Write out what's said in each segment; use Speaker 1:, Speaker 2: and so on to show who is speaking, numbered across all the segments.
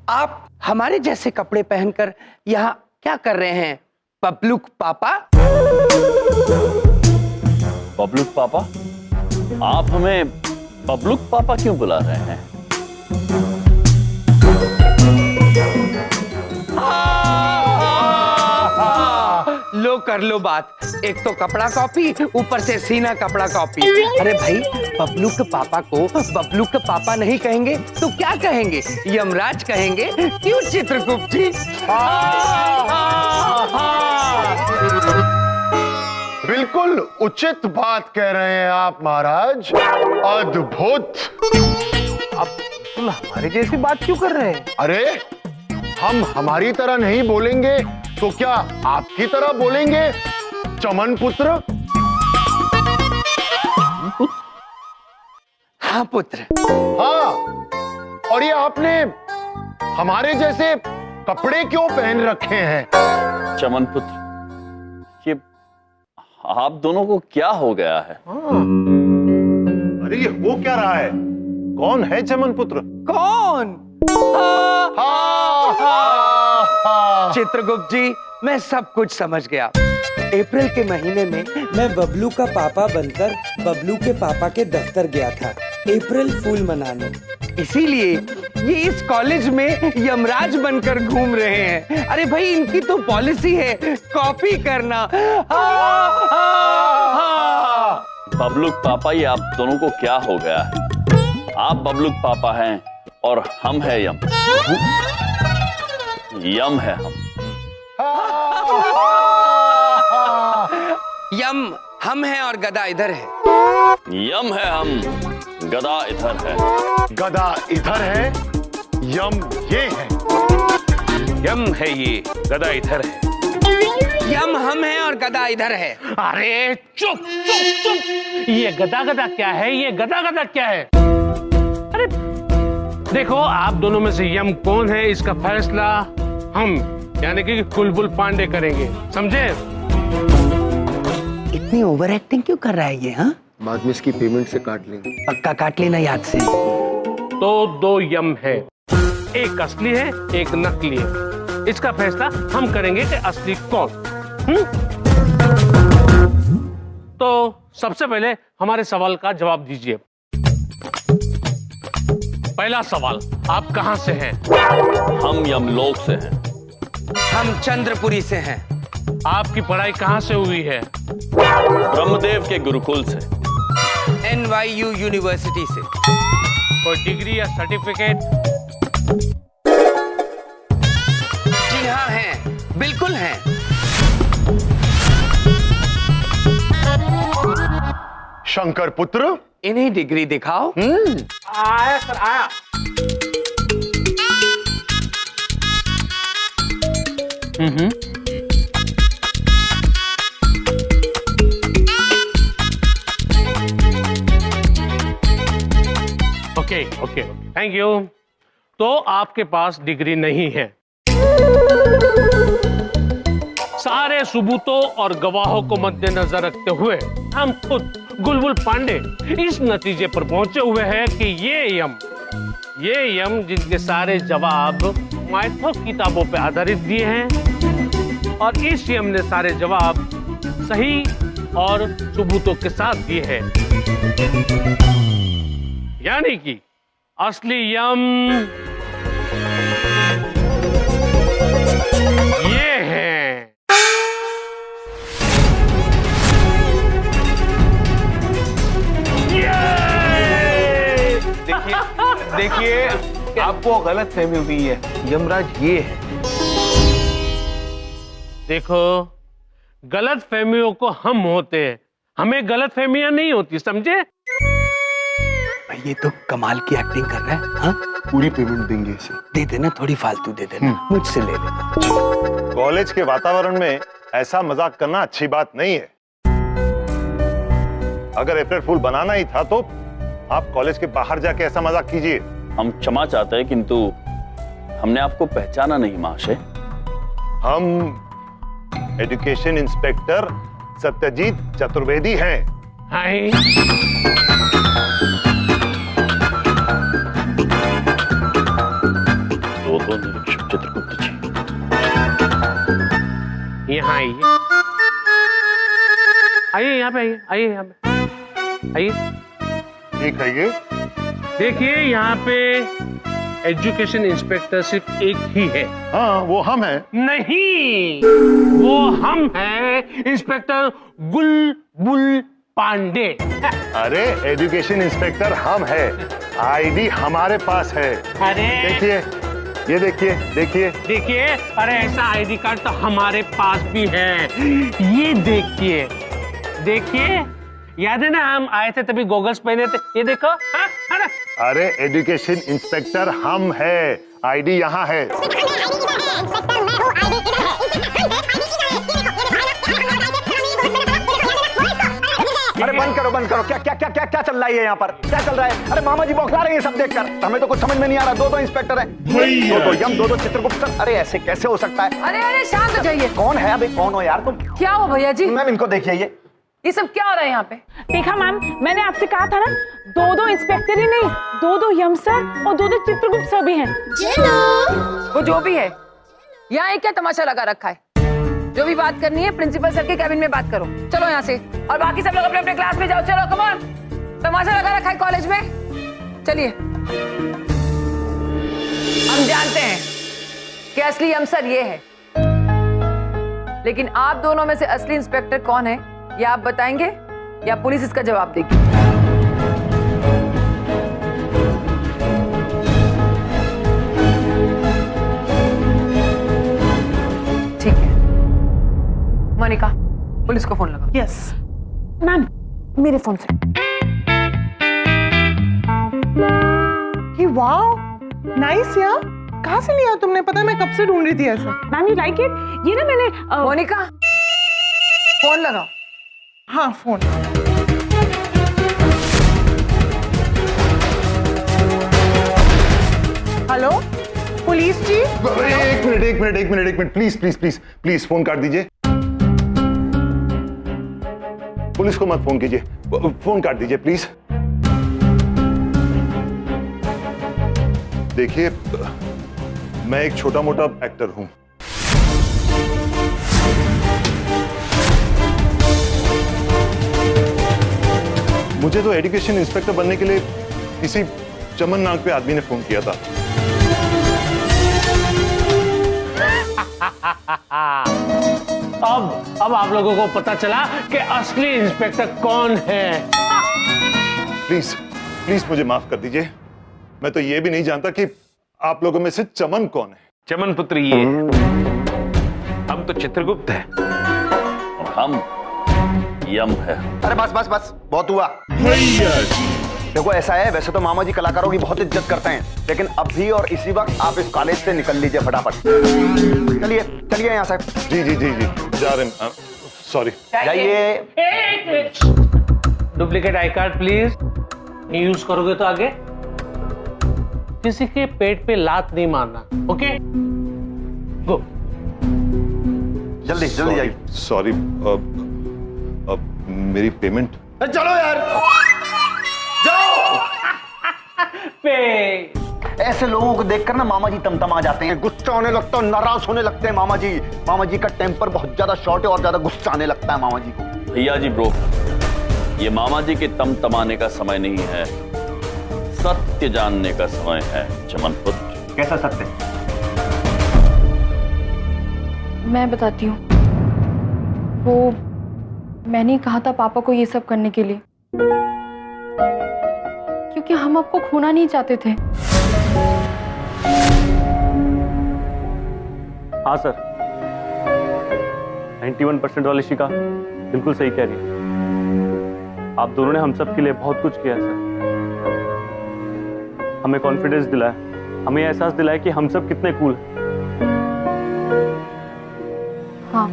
Speaker 1: आप हमारे जैसे कपड़े पहनकर यहाँ क्या कर रहे हैं बबलूक पापा?
Speaker 2: बबलूक पापा? आप हमें बबलूक पापा क्यों बुला रहे हैं?
Speaker 1: लो कर लो बात, एक तो कपड़ा कॉपी, ऊपर से सीना कपड़ा कॉपी। अरे भाई, बबलूक पापा को बबलूक पापा नहीं कहेंगे तो क्या कहेंगे? यमराज कहेंगे, क्यों चित्रगुप्त जी?
Speaker 3: बिल्कुल उचित बात कह रहे हैं आप महाराज, अद्भुत।
Speaker 4: आप तुम हमारे जैसी बात क्यों कर रहे हैं?
Speaker 3: अरे हम हमारी तरह नहीं बोलेंगे तो क्या आपकी तरह बोलेंगे चमन पुत्र?
Speaker 1: हाँ पुत्र।
Speaker 3: हाँ, और ये आपने हमारे जैसे कपड़े क्यों पहन रखे हैं?
Speaker 2: चमन पुत्र, ये आप दोनों को क्या हो गया है?
Speaker 5: अरे ये हो क्या रहा है? कौन है चमन पुत्र?
Speaker 1: कौन? चित्रगुप्त जी, मैं सब कुछ समझ गया। अप्रैल के महीने में मैं बबलू का पापा बनकर बबलू के पापा के दफ्तर गया था अप्रैल फूल मनाने। इसीलिए ये इस कॉलेज में यमराज बनकर घूम रहे हैं। अरे भाई, इनकी तो पॉलिसी है कॉपी करना।
Speaker 2: बबलूक पापा, ये आप दोनों को क्या हो गया है? आप बबलूक पापा हैं और हम हैं यम। यम है हम।
Speaker 1: यम हम हैं और गदा इधर है।
Speaker 2: यम है हम, गदा इधर है।
Speaker 3: गदा इधर है, यम ये है।
Speaker 4: यम है ये, गदा इधर है।
Speaker 1: यम हम हैं और गदा इधर है।
Speaker 4: अरे चुप चुप चुप! ये गदा गदा क्या है? ये गदा गदा क्या है? अरे देखो, आप दोनों में से यम कौन है इसका फैसला हम यानी कि बुलबुल पांडे करेंगे, समझे?
Speaker 1: इतनी ओवर एक्टिंग क्यों कर रहा है ये? हाँ,
Speaker 3: बाद में इसकी पेमेंट से काट लेंगे।
Speaker 1: पक्का काट लेना याद से।
Speaker 4: तो दो यम है, एक असली है, एक नकली है। इसका फैसला हम करेंगे कि असली कौन। तो सबसे पहले हमारे सवाल का जवाब दीजिए। पहला सवाल, आप कहां से हैं?
Speaker 2: हम यमलोक से हैं।
Speaker 1: हम चंद्रपुरी से हैं।
Speaker 4: आपकी पढ़ाई कहां से हुई है?
Speaker 2: ब्रह्मदेव के गुरुकुल से।
Speaker 1: NYU यूनिवर्सिटी से।
Speaker 4: कोई डिग्री या सर्टिफिकेट?
Speaker 1: जी हाँ है, बिल्कुल है।
Speaker 3: शंकर पुत्र,
Speaker 1: इन्हीं डिग्री दिखाओ।
Speaker 4: आया सर, आया। Okay okay, thank you. तो आपके पास डिग्री नहीं है। सारे सबूतों और गवाहों को मद्देनजर रखते हुए हम खुद बुलबुल पांडे इस नतीजे पर पहुंचे हुए हैं कि ये यम जिनके सारे जवाब माइथो किताबों पे आधारित दिए हैं और इस यम ने सारे जवाब सही और सबूतों के साथ दिए हैं, यानी कि असली यम ये है।
Speaker 5: देखिए, आपको गलत फहमी हुई है। यमराज ये है।
Speaker 4: देखो, गलत फहमियों को हम होते हैं, हमें गलत फहमियां नहीं होती, समझे?
Speaker 1: भाई ये तो कमाल की एक्टिंग कर रहा है। हाँ,
Speaker 3: पूरी पेमेंट देंगे इसे।
Speaker 1: दे देना, थोड़ी फालतू दे देना, मुझसे ले लेना।
Speaker 5: कॉलेज के वातावरण में ऐसा मजाक करना अच्छी बात नहीं है। अगर अप्रैल फूल बनाना ही था तो आप कॉलेज के बाहर जाके ऐसा मजाक कीजिए।
Speaker 2: हम क्षमा चाहते हैं, किंतु हमने आपको पहचाना नहीं महाशय।
Speaker 5: हम एजुकेशन इंस्पेक्टर सत्यजीत चतुर्वेदी हैं।
Speaker 4: हाय।
Speaker 2: तो
Speaker 4: आइए, आइए यहाँ पे, आइए आइए यहाँ पे आइए।
Speaker 3: ठीक है ये।
Speaker 4: देखिए यहाँ पे एजुकेशन इंस्पेक्टर सिर्फ एक ही है।
Speaker 3: हाँ वो हम हैं।
Speaker 4: नहीं, वो हम हैं इंस्पेक्टर गुलबुल पांडे।
Speaker 3: अरे एजुकेशन इंस्पेक्टर हम है, आईडी हमारे पास है।
Speaker 4: अरे
Speaker 3: देखिए, ये देखिए देखिए
Speaker 4: देखिए, अरे ऐसा आईडी कार्ड तो हमारे पास भी है। ये देखिए देखिए, याद है ना हम आए थे तभी गॉगल्स पहने थे, ये देखो। हाँ, अरे
Speaker 3: अरे एजुकेशन इंस्पेक्टर हम है, आईडी यहाँ है।
Speaker 6: अरे बंद करो, क्या क्या क्या क्या क्या चल रहा है यहाँ पर? क्या चल रहा है? अरे मामा जी बौखला रहे हैं सब देखकर, हमें तो कुछ समझ में नहीं आ रहा। दो इंस्पेक्टर हैं, दो यम, दो चित्रगुप्त सर। अरे ऐसे कैसे हो सकता है?
Speaker 7: अरे शांत हो जाइए।
Speaker 6: कौन है अभी? कौन हो यार तुम?
Speaker 7: क्या हो भैया जी?
Speaker 6: मैम इनको देखिए,
Speaker 7: ये सब क्या हो रहा है यहाँ पे?
Speaker 8: देखा मैम, मैंने आपसे कहा था ना, दो इंस्पेक्टर ही नहीं, दो यम सर और दो चित्रगुप्त सर भी हैं।
Speaker 7: वो जो भी है, यहाँ एक क्या तमाशा लगा रखा है? जो भी बात करनी है प्रिंसिपल सर के कैबिन में बात करो। चलो यहाँ से, और बाकी सब लोग अपने अपने क्लास में जाओ। चलो कम ऑन, तमाशा लगा रखा है कॉलेज में। चलिए, हम जानते हैं कि असली यम सर ये है, लेकिन आप दोनों में से असली इंस्पेक्टर कौन है ये आप बताएंगे या पुलिस इसका जवाब देगी? ठीक है, मोनिका पुलिस को फोन लगा।
Speaker 8: यस मैम, मेरे फोन से।
Speaker 9: वाओ, नाइस यार। कहाँ से लिया तुमने? पता है मैं कब से ढूंढ रही थी ऐसा।
Speaker 8: Ma'am you like it? ये ना मैंने
Speaker 7: मोनिका फोन लगाओ।
Speaker 9: हाँ फोन। हेलो पुलिस जी।
Speaker 3: एक मिनट प्लीज फोन काट दीजिए। पुलिस को मत फोन कीजिए, फोन काट दीजिए प्लीज। देखिए, मैं एक छोटा मोटा एक्टर हूं। मुझे तो एजुकेशन इंस्पेक्टर बनने के लिए किसी चमन नाग पे आदमी ने फोन किया था।
Speaker 4: अब आप लोगों को पता चला कि असली इंस्पेक्टर कौन है।
Speaker 3: प्लीज मुझे माफ कर दीजिए। मैं तो ये भी नहीं जानता कि आप लोगों में से चमन कौन है।
Speaker 5: चमन पुत्र ये, हम तो चित्रगुप्त हैं
Speaker 2: और हम यम है।
Speaker 6: अरे बस बहुत हुआ। देखो ऐसा है, वैसे तो मामा जी कलाकारों की बहुत इज्जत करते हैं, लेकिन अभी और इसी वक्त आप इस कॉलेज से निकल लीजिए फटाफट। चलिए यहाँ से।
Speaker 3: जी जा रहे हैं। सॉरी।
Speaker 6: जाइए।
Speaker 4: Duplicate I card please. Use करोगे तो आगे किसी के पेट पे लात नहीं मारना। ओके, गो।
Speaker 6: जल्दी जाइए।
Speaker 3: सॉरी। मेरी पेमेंट।
Speaker 6: चलो यार, जाओ। ऐसे लोगों को देखकर ना मामा जी तमतमा जाते हैं, गुस्सा आने लगता है, नाराज होने लगते हैं मामा जी का टेम्पर बहुत ज्यादा शॉर्ट है और ज्यादा गुस्सा आने लगता है मामा जी को।
Speaker 2: भैया जी ब्रो, ये मामा जी के तमतमाने का समय नहीं है, सत्य जानने का समय है चमन पुत्र।
Speaker 6: कैसा सत्य?
Speaker 8: मैं बताती हूँ। वो मैंने कहा था पापा को ये सब करने के लिए, क्योंकि हम आपको खोना नहीं चाहते थे।
Speaker 10: हाँ सर, 91% वाली शिका बिल्कुल सही कह रही है। आप दोनों ने हम सब के लिए बहुत कुछ किया है सर। हमें कॉन्फिडेंस दिलाया, हमें एहसास दिलाया कि हम सब कितने कूल हैं।
Speaker 8: हाँ,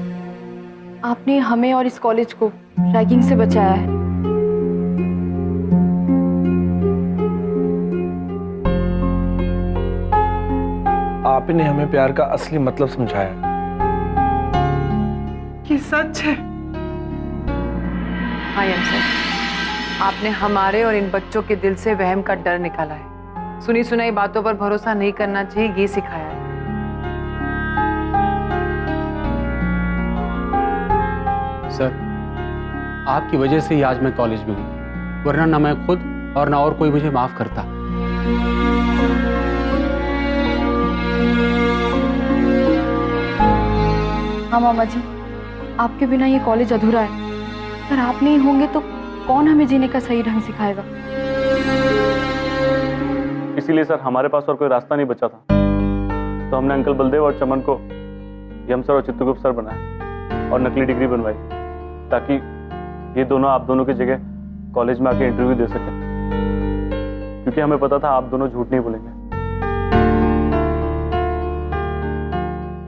Speaker 8: आपने हमें और इस कॉलेज को रैगिंग से बचाया है।
Speaker 5: आपने हमें प्यार का असली मतलब समझाया।
Speaker 9: ये सच है।
Speaker 7: हाँ यम सर, आपने हमारे और इन बच्चों के दिल से वहम का डर निकाला है। सुनी सुनाई बातों पर भरोसा नहीं करना चाहिए, ये सिखाया है।
Speaker 11: सर, आपकी वजह से ही आज मैं कॉलेज में हूँ, वरना ना मैं खुद और ना और कोई मुझे माफ करता।
Speaker 8: हाँ मामा जी, आपके बिना ये कॉलेज अधूरा है। अगर आप नहीं होंगे तो कौन हमें जीने का सही ढंग सिखाएगा?
Speaker 10: इसीलिए सर हमारे पास और कोई रास्ता नहीं बचा था, तो हमने अंकल बलदेव और चमन को यम सर और चित्रगुप्त सर बनाया और नकली डिग्री बनवाई, ताकि ये दोनों आप दोनों की जगह कॉलेज में आके इंटरव्यू दे सकें, क्योंकि हमें पता था आप दोनों झूठ नहीं बोलेंगे।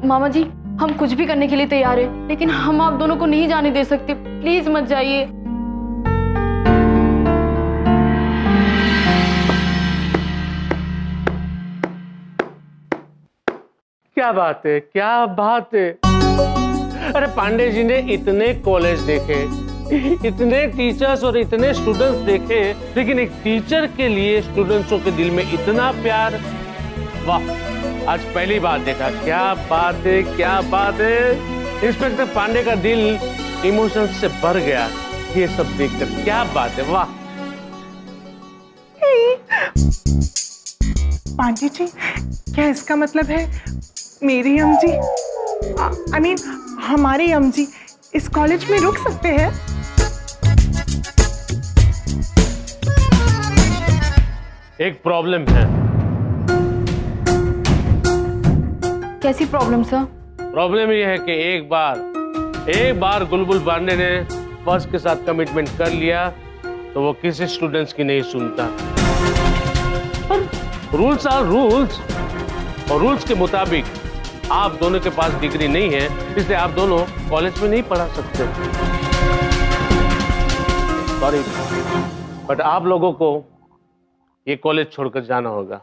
Speaker 8: मामा जी, हम कुछ भी करने के लिए तैयार हैं, लेकिन हम आप दोनों को नहीं जाने दे सकते। प्लीज मत जाइए।
Speaker 4: क्या बात है, क्या बात है। अरे पांडे जी ने इतने कॉलेज देखे, इतने टीचर्स और इतने स्टूडेंट्स देखे, लेकिन एक टीचर के लिए स्टूडेंट्सों के दिल में इतना प्यार, वाह, आज पहली बार देखा। क्या बात है, क्या बात है। इंस्पेक्टर पांडे का दिल इमोशन से भर गया ये सब देखकर। क्या बात है, वाह।
Speaker 9: पांडे जी, क्या इसका मतलब है मेरी अम्म जी, आई मीन हमारी अम्म जी इस कॉलेज में रुक सकते हैं?
Speaker 4: एक प्रॉब्लम है।
Speaker 8: कैसी प्रॉब्लम सर?
Speaker 4: प्रॉब्लम ये है कि एक बार गुलबुल पांडे ने बॉस के साथ कमिटमेंट कर लिया तो वो किसी स्टूडेंट्स की नहीं सुनता। पर रूल्स आर रूल्स, और रूल्स के मुताबिक आप दोनों के पास डिग्री नहीं है, इसलिए आप दोनों कॉलेज में नहीं पढ़ा सकते। सॉरी, बट आप लोगों को ये कॉलेज छोड़कर जाना होगा।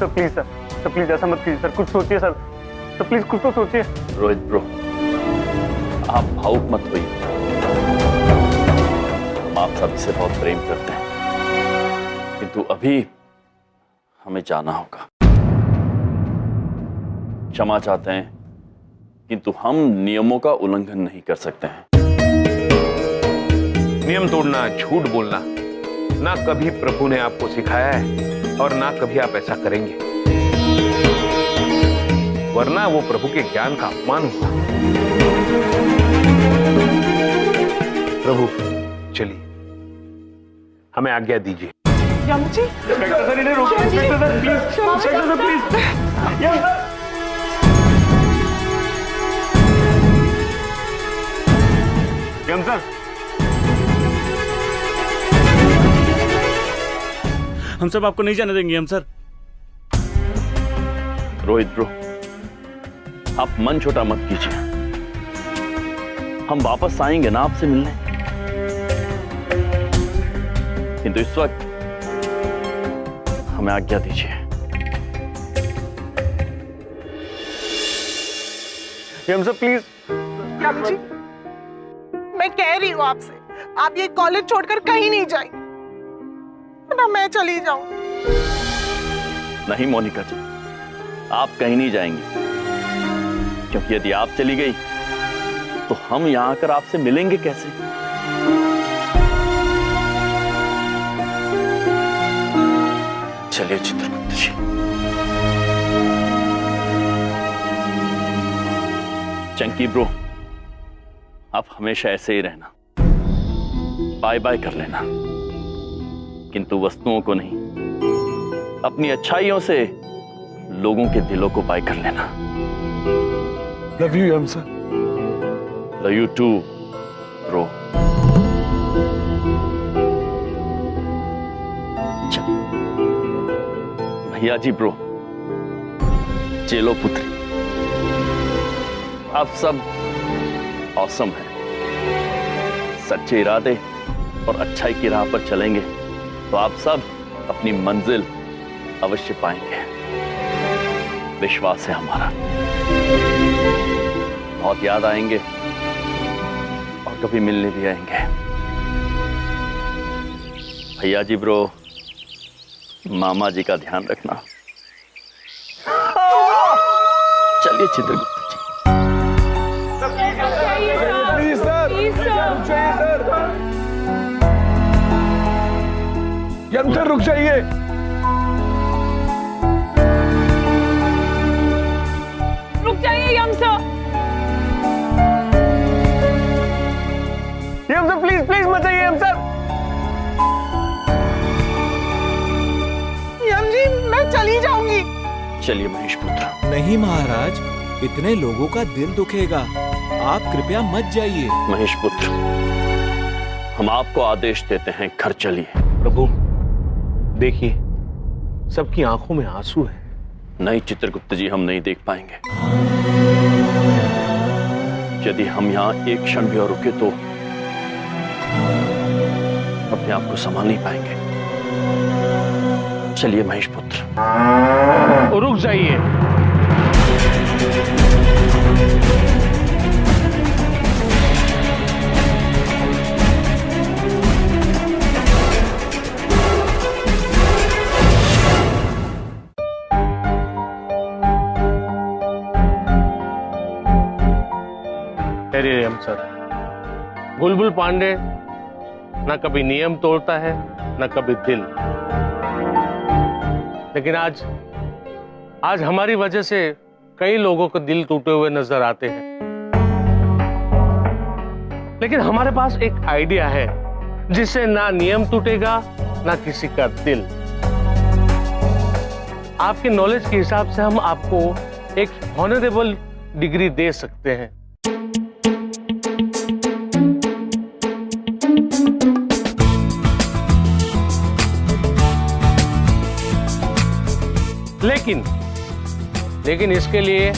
Speaker 10: सर प्लीज ऐसा मत कीजिए सर, कुछ सोचिए सर, तो प्लीज कुछ तो सोचिए।
Speaker 2: रोहित ब्रो, आप भावुक मत होइए। हम आप सभी से बहुत प्रेम करते हैं, किंतु अभी हमें जाना होगा। क्षमा चाहते हैं, किंतु हम नियमों का उल्लंघन नहीं कर सकते हैं।
Speaker 5: नियम तोड़ना, झूठ बोलना ना कभी प्रभु ने आपको सिखाया है और ना कभी आप ऐसा करेंगे, वरना वो प्रभु के ज्ञान का अपमान हुआ। प्रभु चलिए, हमें आज्ञा दीजिए।
Speaker 9: यम जी,
Speaker 10: इंस्पेक्टर सर, इन्हें रोकिए। Inspector sir please, inspector sir please. Yam sir, Yam sir,
Speaker 12: हम सब आपको नहीं जाने देंगे हम सर।
Speaker 2: रोहित ब्रो, आप मन छोटा मत कीजिए। हम वापस आएंगे ना आपसे मिलने, किंतु इस वक्त हमें आज्ञा दीजिए।
Speaker 10: यम सर प्लीज।
Speaker 9: यम जी, मैं कह रही हूँ आपसे, आप ये कॉलेज छोड़कर कहीं नहीं जाएंगे, ना मैं चली जाऊं।
Speaker 2: नहीं मोनिका जी, आप कहीं नहीं जाएंगी, क्योंकि यदि आप चली गई तो हम यहां आकर आपसे मिलेंगे कैसे? चलिए चित्रगुप्त जी। चंकी ब्रो, आप हमेशा ऐसे ही रहना, बाय बाय कर लेना, किंतु वस्तुओं को नहीं, अपनी अच्छाइयों से लोगों के दिलों को बाय कर लेना।
Speaker 5: लव यू यम sir.
Speaker 2: Love you too bro. भैया जी ब्रो, चेलो पुत्री, आप सब औसम हैं। सच्चे इरादे और अच्छाई की राह पर चलेंगे तो आप सब अपनी मंजिल अवश्य पाएंगे, विश्वास है हमारा। बहुत याद आएंगे और कभी मिलने भी आएंगे। भैया जी ब्रो, मामा जी का ध्यान रखना। चलिए Chitragupta ji.
Speaker 6: Please sir, Yam sir रुक जाइए।
Speaker 7: रुक जाइए Yam sir.
Speaker 6: Yam sir please please मत जाइए यम सर।
Speaker 9: यम जी मैं चली जाऊंगी।
Speaker 2: चलिए महेश पुत्र।
Speaker 13: नहीं महाराज, इतने लोगों का दिल दुखेगा, आप कृपया मत जाइए।
Speaker 2: महेश पुत्र, हम आपको आदेश देते हैं, घर चलिए।
Speaker 5: प्रभु देखिए, सबकी आंखों में आंसू है।
Speaker 2: नहीं चित्रगुप्त जी, हम नहीं देख पाएंगे। यदि हम यहाँ एक क्षण भी और रुके तो अपने आप को संभाल नहीं पाएंगे। चलिए महेश पुत्र।
Speaker 4: रुक जाइए। सर, बुलबुल पांडे ना कभी नियम तोड़ता है ना कभी दिल, लेकिन आज हमारी वजह से कई लोगों को दिल टूटे हुए नजर आते हैं। लेकिन हमारे पास एक आइडिया है जिससे ना नियम टूटेगा ना किसी का दिल। आपके नॉलेज के हिसाब से हम आपको एक ऑनरेबल डिग्री दे सकते हैं। लेकिन इसके लिए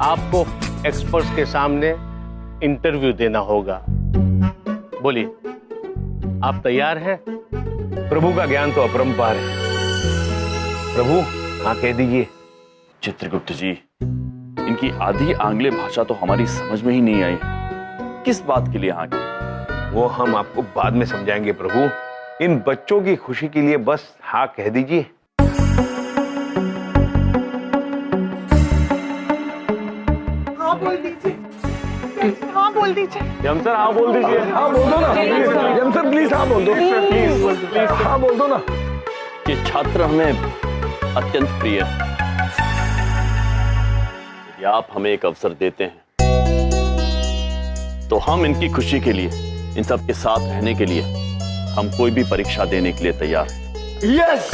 Speaker 4: आपको एक्सपर्ट्स के सामने इंटरव्यू देना होगा। बोलिए, आप तैयार हैं?
Speaker 5: प्रभु का ज्ञान तो अपरंपार है। प्रभु हाँ कह दीजिए।
Speaker 2: चित्रगुप्त जी, इनकी आधी आंग्ले भाषा तो हमारी समझ में ही नहीं आई। किस बात के लिए हाँ की?
Speaker 5: वो हम आपको बाद में समझाएंगे प्रभु। इन बच्चों की खुशी के लिए बस हाँ कह दीजिए।
Speaker 9: हाँ बोल दीजिए।
Speaker 10: यम सर हाँ बोल दीजिए।
Speaker 6: हाँ बोल दो ना। यम सर प्लीज हाँ बोल दो। प्लीज हाँ बोल दो ना।
Speaker 2: ये छात्र हमें अत्यंत प्रिय है। यदि आप हमें एक अवसर देते हैं तो हम इनकी खुशी के लिए, इन सब के साथ रहने के लिए, हम कोई भी परीक्षा देने के लिए तैयार हैं।
Speaker 6: यस।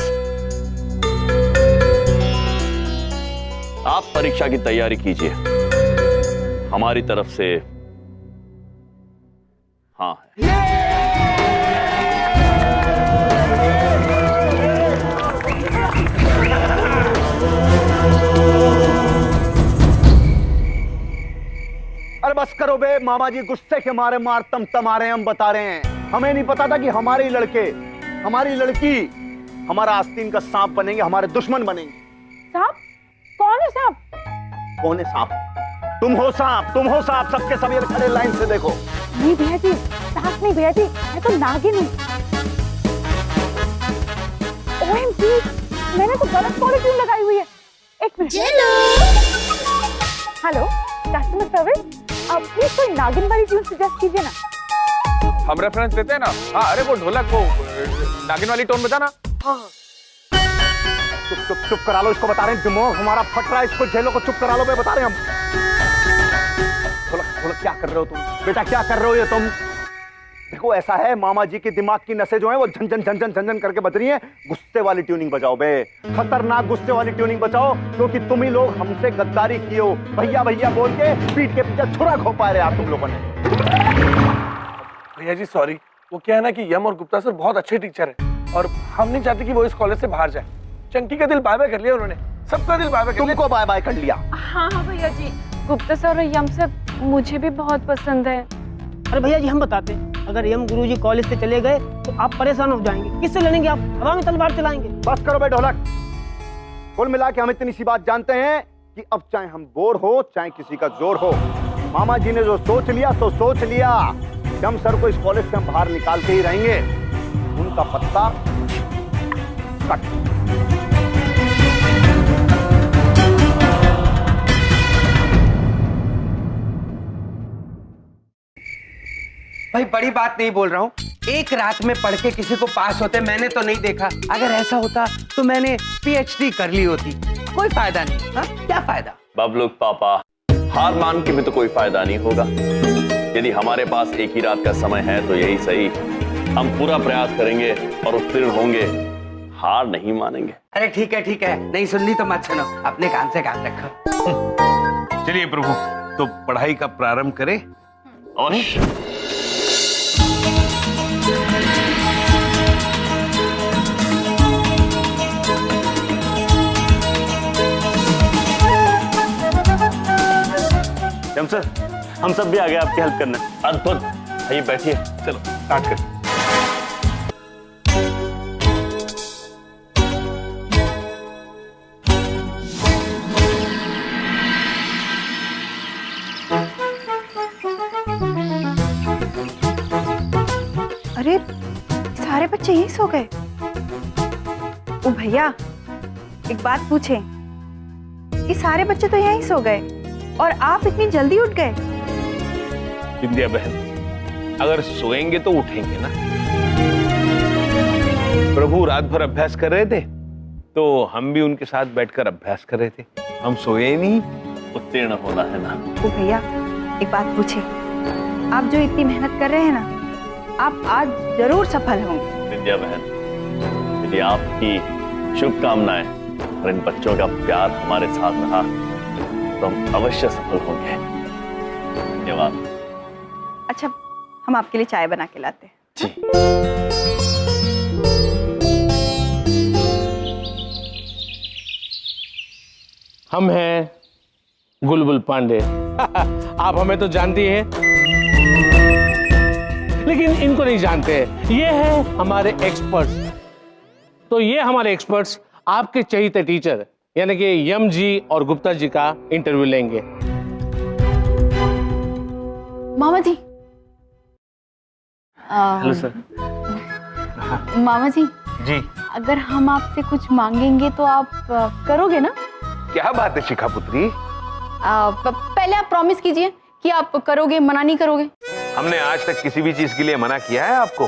Speaker 2: आप परीक्षा की तैयारी कीजिए, हमारी तरफ से हाँ है।
Speaker 6: अरे बस करो बे, मामा जी गुस्से के मारे मारे हम बता रहे हैं। हमें नहीं पता था कि हमारे लड़के, हमारी लड़की हमारा आस्तीन का सांप बनेंगे, हमारे दुश्मन बनेंगे।
Speaker 8: सांप? कौन है सांप?
Speaker 6: कौन है सांप? तुम हो सांप, तुम हो सांप। सबके सब इधर खड़े लाइन से देखो।
Speaker 8: नहीं भैया जी, सांप नहीं भैया जी, मैं तो नागिन हूँ। OMG, मैंने तो गलत पॉलिट्यून लगाई हुई है। एक मिनट। हेलो कस्टमर सर्विस, आप प्लीज कोई नागिन वाली ट्यून सजेस्ट कीजिए ना।
Speaker 5: हम रेफरेंस देते हैं ना। हाँ अरे वो ढोलक, वो नागिन वाली टोन बजाना। हाँ
Speaker 6: चुप चुप चुप करा लो, इसको बता रहे हैं। दिमाग हमारा फट रहा है, इसको झेलो को चुप करा लो, बता रहे हैं हम। ढोलक क्या कर रहे हो तुम बेटा, क्या कर रहे हो ये तुम? देखो ऐसा है, मामा जी के दिमाग की नसें जो है वो झंझन झंझन झंझन करके बज रही हैं। गुस्से वाली ट्यूनिंग बजाओ बे, खतरनाक गुस्से वाली ट्यूनिंग बजाओ, क्योंकि तुम ही लोग हमसे गद्दारी किए हो। भैया भैया बोल के पीठ के पीछे छुरा खो पा रहे आप तुम लोगों ने।
Speaker 14: भैया जी सॉरी, वो क्या है ना कि यम और गुप्ता सर बहुत अच्छे टीचर हैं और हम नहीं चाहते कि वो इस कॉलेज से बाहर जाए। चंकी का दिल बाय बाय कर लिया उन्होंने, सबका दिल बाय बाय कर लिया।
Speaker 6: तुमको बाय बाय कर लिया?
Speaker 8: हाँ हाँ भैया जी, गुप्ता सर और यम सर मुझे भी बहुत पसंद है।
Speaker 15: अरे भैया जी हम बताते हैं, अगर यम गुरुजी कॉलेज से चले गए तो आप परेशान हो जाएंगे। किससे लड़ेंगे आप? हवा में तलवार चलाएंगे।
Speaker 6: बस करो बे ढोलक। कुल मिला के हम इतनी सी बात जानते हैं कि अब चाहे हम बोर हो चाहे किसी का जोर हो, मामा जी ने जो सोच लिया तो सोच लिया। यम सर को इस कॉलेज से हम बाहर निकाल के ही रहेंगे। उनका पत्ता
Speaker 14: कट।
Speaker 1: भाई बड़ी बात नहीं बोल रहा हूँ, एक रात में पढ़ के किसी को पास होते मैंने तो नहीं देखा। अगर ऐसा होता तो मैंने PhD कर ली होती। कोई फायदा नहीं। हाँ, क्या फायदा?
Speaker 2: बबलू पापा, हार मान के भी तो कोई फायदा नहीं होगा। यदि हमारे पास एक ही रात का समय है तो यही सही। हम पूरा प्रयास करेंगे और उत्तीर्ण होंगे, हार नहीं मानेंगे।
Speaker 1: अरे ठीक है, नहीं सुननी तो मत सुनो, अपने कान से कान रखो।
Speaker 5: चलिए प्रभु, तो पढ़ाई का प्रारंभ करें।
Speaker 2: अवश्य।
Speaker 10: यम सर, हम सब भी आ गए आपकी हेल्प करने।
Speaker 2: अद्भुत, आइए बैठिए।
Speaker 5: चलो स्टार्ट करें।
Speaker 16: अरे सारे बच्चे यहीं सो गए। ओ भैया, एक बात पूछें, ये सारे बच्चे तो यहीं सो गए और आप इतनी जल्दी उठ गए?
Speaker 5: विद्या बहन, अगर सोएंगे तो उठेंगे ना। प्रभु रात भर अभ्यास कर रहे थे तो हम भी उनके साथ बैठकर अभ्यास कर रहे थे। हम सोए नहीं,
Speaker 2: उत्तीर्ण होना है ना।
Speaker 16: ओ भैया, एक बात पूछे, आप जो इतनी मेहनत कर रहे हैं ना, आप आज जरूर सफल होंगे।
Speaker 2: विद्या बहन, यदि आपकी शुभकामनाएं और इन बच्चों का प्यार हमारे साथ रहा तो हम अवश्य सफल होंगे। धन्यवाद।
Speaker 16: अच्छा, हम आपके लिए चाय बना के लाते हैं।
Speaker 2: जी।
Speaker 4: हम हैं गुलबुल पांडे। आप हमें तो जानती हैं, लेकिन इनको नहीं जानते। ये है हमारे एक्सपर्ट्स। तो ये हमारे एक्सपर्ट्स आपके चहेते टीचर यानी कि यम जी और गुप्ता जी का इंटरव्यू लेंगे।
Speaker 8: मामा जी।
Speaker 10: Hello sir.
Speaker 8: मामा जी,
Speaker 5: जी
Speaker 8: अगर हम आपसे कुछ मांगेंगे तो आप करोगे ना?
Speaker 5: क्या बात है शिखा पुत्री?
Speaker 8: पहले आप प्रॉमिस कीजिए कि आप करोगे, मना नहीं करोगे।
Speaker 5: हमने आज तक किसी भी चीज के लिए मना किया है आपको?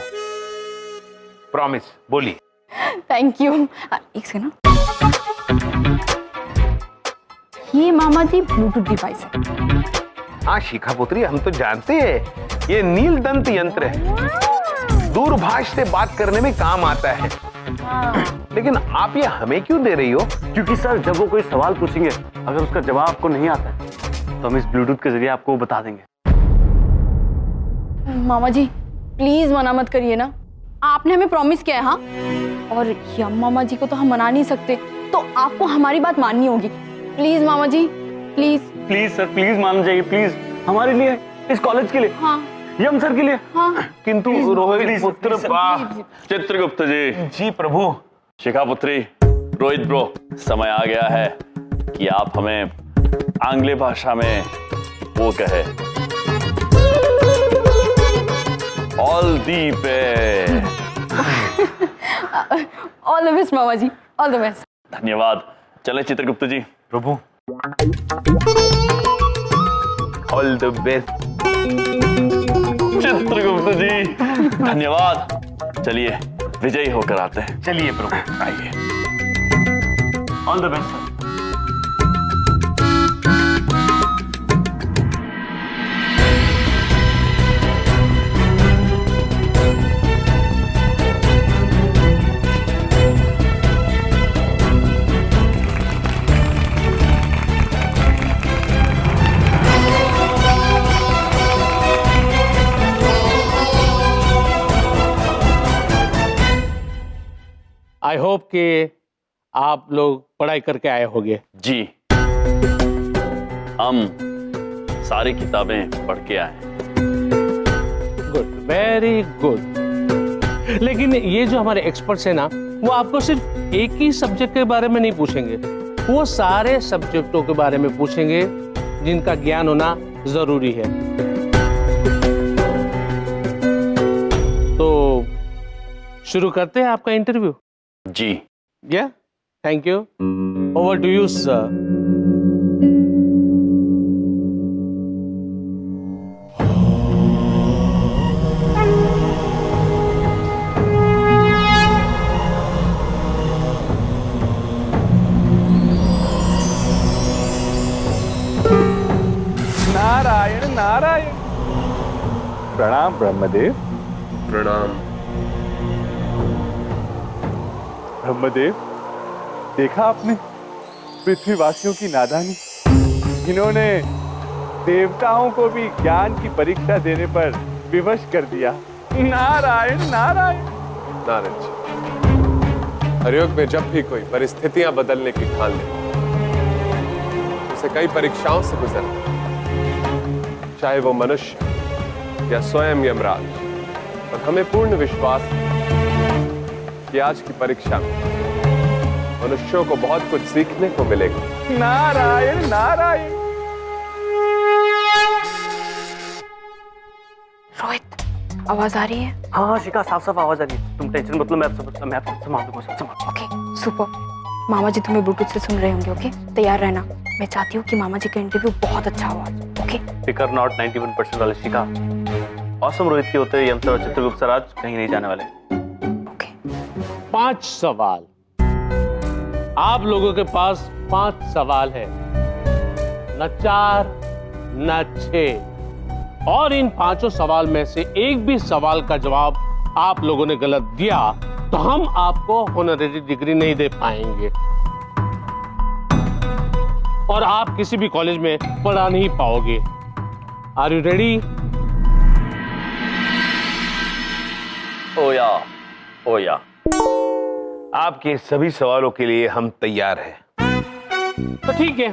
Speaker 5: प्रॉमिस बोलिए।
Speaker 8: Thank you. एक सेकंड, ये मामा जी ब्लूटूथ डिवाइस है।
Speaker 5: हाँ शिखा पुत्री, हम तो जानते हैं ये नील दंत यंत्र है, दूरभाष से बात करने में काम आता है। लेकिन आप ये हमें क्यों दे रही हो?
Speaker 10: क्योंकि सर, जब वो कोई सवाल पूछेंगे, अगर उसका जवाब आपको नहीं आता है तो हम इस ब्लूटूथ के जरिए आपको वो बता देंगे।
Speaker 8: मामा जी प्लीज मना मत करिए ना, आपने हमें प्रॉमिस किया है। हाँ, और यम मामा जी को तो हम मना नहीं सकते, तो आपको हमारी बात माननी होगी। प्लीज मामा जी, प्लीज।
Speaker 10: प्लीज सर, प्लीज मान जाइए, प्लीज, हमारे लिए, इस कॉलेज के लिए।
Speaker 8: हाँ।
Speaker 10: यम सर के लिए।
Speaker 8: हाँ।
Speaker 5: किंतु रोहित पुत्र,
Speaker 2: चित्रगुप्त जी।
Speaker 5: जी प्रभु।
Speaker 2: शिखा पुत्री, रोहित ब्रो, समय आ गया है कि आप हमें आंग्ल भाषा में वो कहे। All the best.
Speaker 8: All the best मामा जी, ऑल द बेस्ट।
Speaker 2: धन्यवाद। चले चित्रगुप्त जी।
Speaker 5: प्रभु। All the best.
Speaker 2: Chitragupta ji धन्यवाद। चलिए विजयी होकर आते हैं।
Speaker 5: चलिए प्रभु, आइए।
Speaker 10: All the best sir.
Speaker 4: I hope कि आप लोग पढ़ाई करके आए होंगे।
Speaker 2: जी, हम सारी किताबें पढ़ के आए।
Speaker 4: Good, very good. लेकिन ये जो हमारे एक्सपर्ट्स हैं ना, वो आपको सिर्फ एक ही सब्जेक्ट के बारे में नहीं पूछेंगे, वो सारे सब्जेक्टों के बारे में पूछेंगे जिनका ज्ञान होना जरूरी है। तो शुरू करते हैं आपका इंटरव्यू।
Speaker 2: जी,
Speaker 4: Yeah, thank you. Over to you, sir.
Speaker 5: Narayan Narayan. प्रणाम ब्रह्मदेव।
Speaker 3: प्रणाम।
Speaker 5: ब्रह्मदेव, देखा आपने पृथ्वीवासियों की नादानी। इन्होंने देवताओं को भी ज्ञान की परीक्षा देने पर विवश कर दिया। नारायण नारायण।
Speaker 17: नारायण जी, हरयोग में जब भी कोई परिस्थितियां बदलने की ठान ले, उसे कई परीक्षाओं से गुजरना, चाहे वो मनुष्य या स्वयं यमराज। और हमें पूर्ण विश्वास है कि आज की परीक्षा में मनुष्यों को बहुत कुछ सीखने को मिलेगा।
Speaker 5: नारायण नारायण।
Speaker 8: रोहित, आवाज आ रही है?
Speaker 10: हाँ शिखा, साफ साफ आवाज आ रही है। तुम टेंशन मत लो, मैं संभाल दूंगा।
Speaker 8: Okay, super. मामा जी तुम्हें ब्लूटूथ से सुन रहे होंगे। ओके, तैयार रहना। मैं चाहती हूँ कि मामा जी का इंटरव्यू बहुत अच्छा हो आज। ओके,
Speaker 10: फिकर नॉट 91% वाले शिखा। औसम रोहित के होते यम सर और चित्रगुप्त सर आज कहीं नहीं जाने वाले।
Speaker 4: 5 सवाल। आप लोगों के पास 5 सवाल है, न 4 न 6। और इन 5 सवाल में से एक भी सवाल का जवाब आप लोगों ने गलत दिया तो हम आपको ऑनरेरी डिग्री नहीं दे पाएंगे और आप किसी भी कॉलेज में पढ़ा नहीं पाओगे। Are you ready?
Speaker 5: ओया ओया, आपके सभी सवालों के लिए हम तैयार हैं।
Speaker 4: तो ठीक है,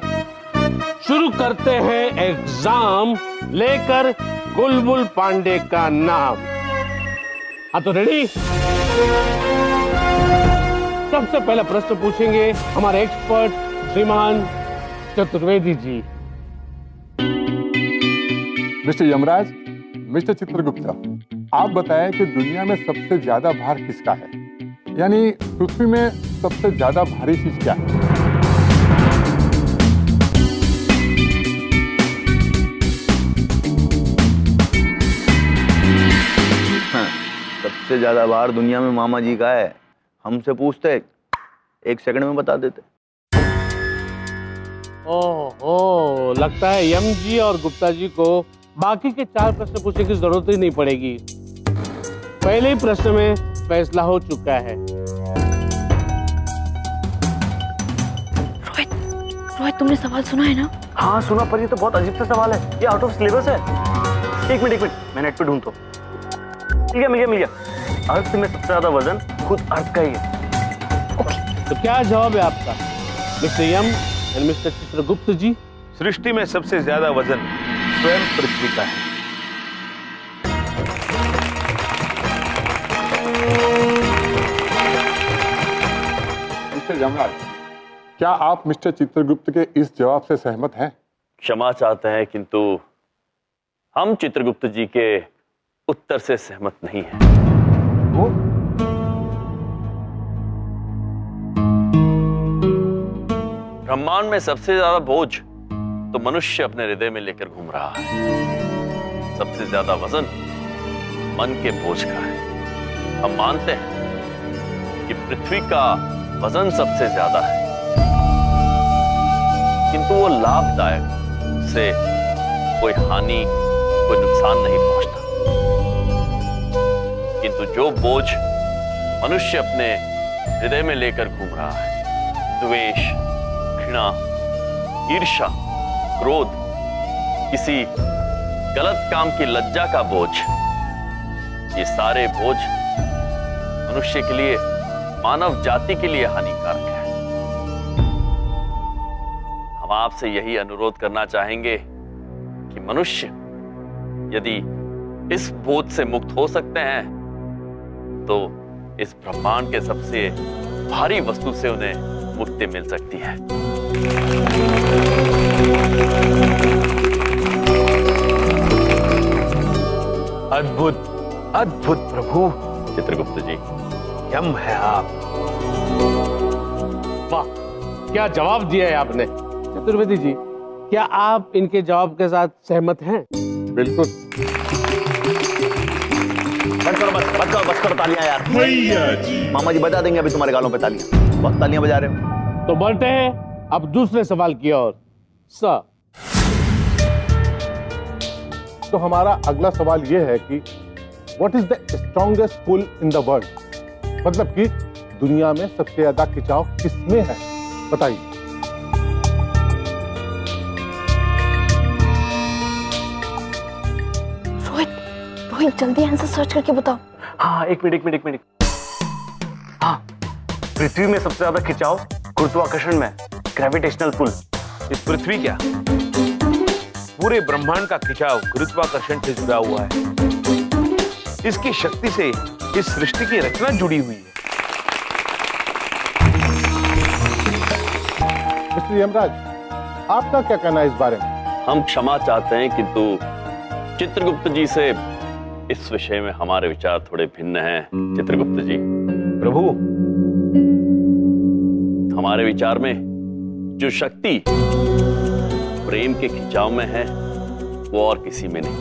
Speaker 4: शुरू करते हैं एग्जाम लेकर बुलबुल पांडे का नाम। हाँ तो रेडी? सबसे पहला प्रश्न पूछेंगे हमारे एक्सपर्ट श्रीमान चतुर्वेदी जी।
Speaker 18: मिस्टर यमराज, मिस्टर चित्रगुप्ता, आप बताएं कि दुनिया में सबसे ज्यादा भार किसका है? यानी पृथ्वी में सबसे ज्यादा भारी चीज क्या है?
Speaker 19: सबसे ज्यादा भार दुनिया में मामा जी का है। हमसे पूछते 1 सेकंड में बता देते।
Speaker 4: ओहो, लगता है यम जी और गुप्ता जी को बाकी के 4 प्रश्न पूछने की जरूरत ही नहीं पड़ेगी। पहले ही प्रश्न में फैसला हो चुका है।
Speaker 8: रोहित, तुमने सवाल सुना है ना?
Speaker 10: हाँ सुना, पर ये तो बहुत अजीब सा सवाल है। ये आउट ऑफ सिलेबस है। एक मिनट, मैं नेट पे ढूंढता हूँ। मिल गया। अर्थ में सबसे ज्यादा वजन खुद अर्थ का ही है।
Speaker 4: तो क्या जवाब है आपका mister Yam and mister Chitragupta ji?
Speaker 5: सृष्टि में सबसे ज्यादा वजन स्वयं पृथ्वी का है।
Speaker 18: मिस्टर यमराज, क्या आप मिस्टर चित्रगुप्त के इस जवाब से सहमत हैं?
Speaker 2: क्षमा चाहते हैं, किंतु हम चित्रगुप्त जी के उत्तर से सहमत नहीं हैं। ब्रह्मांड में सबसे ज्यादा बोझ तो मनुष्य अपने हृदय में लेकर घूम रहा है। सबसे ज्यादा वजन मन के बोझ का है। हम मानते हैं कि पृथ्वी का वजन सबसे ज्यादा है, किंतु वो लाभदायक से कोई हानि, कोई नुकसान नहीं पहुंचता। किंतु जो बोझ मनुष्य अपने हृदय में लेकर घूम रहा है, द्वेष, घृणा, ईर्ष्या, क्रोध, किसी गलत काम की लज्जा का बोझ, ये सारे बोझ मनुष्य के लिए, मानव जाति के लिए हानिकारक है। हम आपसे यही अनुरोध करना चाहेंगे कि मनुष्य यदि इस बोझ से मुक्त हो सकते हैं तो इस ब्रह्मांड के सबसे भारी वस्तु से उन्हें मुक्ति मिल सकती है।
Speaker 5: अद्भुत, अद्भुत प्रभु।
Speaker 2: चित्रगुप्त जी,
Speaker 5: यम है आप।
Speaker 4: क्या जवाब दिया है आपने। चतुर्वेदी जी, क्या आप इनके जवाब के साथ सहमत हैं?
Speaker 18: बिल्कुल।
Speaker 19: बस करो तालियां यार। मामा जी बजा देंगे अभी तुम्हारे गालों पे तालियां। बहुत तालियां बजा रहे हो।
Speaker 4: तो बढ़ते हैं अब दूसरे सवाल की ओर। सर,
Speaker 18: तो हमारा अगला सवाल यह है कि what is the strongest pull in the world, मतलब कि दुनिया में सबसे ज्यादा खिंचाव किसमें है, बताइए।
Speaker 8: रोहित जल्दी आंसर सर्च करके बताओ।
Speaker 10: हाँ, एक मिनट। हाँ, पृथ्वी में सबसे ज्यादा खिंचाव गुरुत्वाकर्षण में, ग्रेविटेशनल पुल।
Speaker 5: इस पृथ्वी क्या, पूरे ब्रह्मांड का खिंचाव गुरुत्वाकर्षण से जुड़ा हुआ है। इसकी शक्ति से इस सृष्टि की रचना जुड़ी हुई है।
Speaker 18: मिस्टर यमराज, आपका क्या कहना है इस बारे में?
Speaker 2: हम क्षमा चाहते हैं, किंतु चित्रगुप्त जी से इस विषय में हमारे विचार थोड़े भिन्न हैं। चित्रगुप्त जी।
Speaker 5: प्रभु,
Speaker 2: हमारे विचार में जो शक्ति प्रेम के खिंचाव में है वो और किसी में नहीं,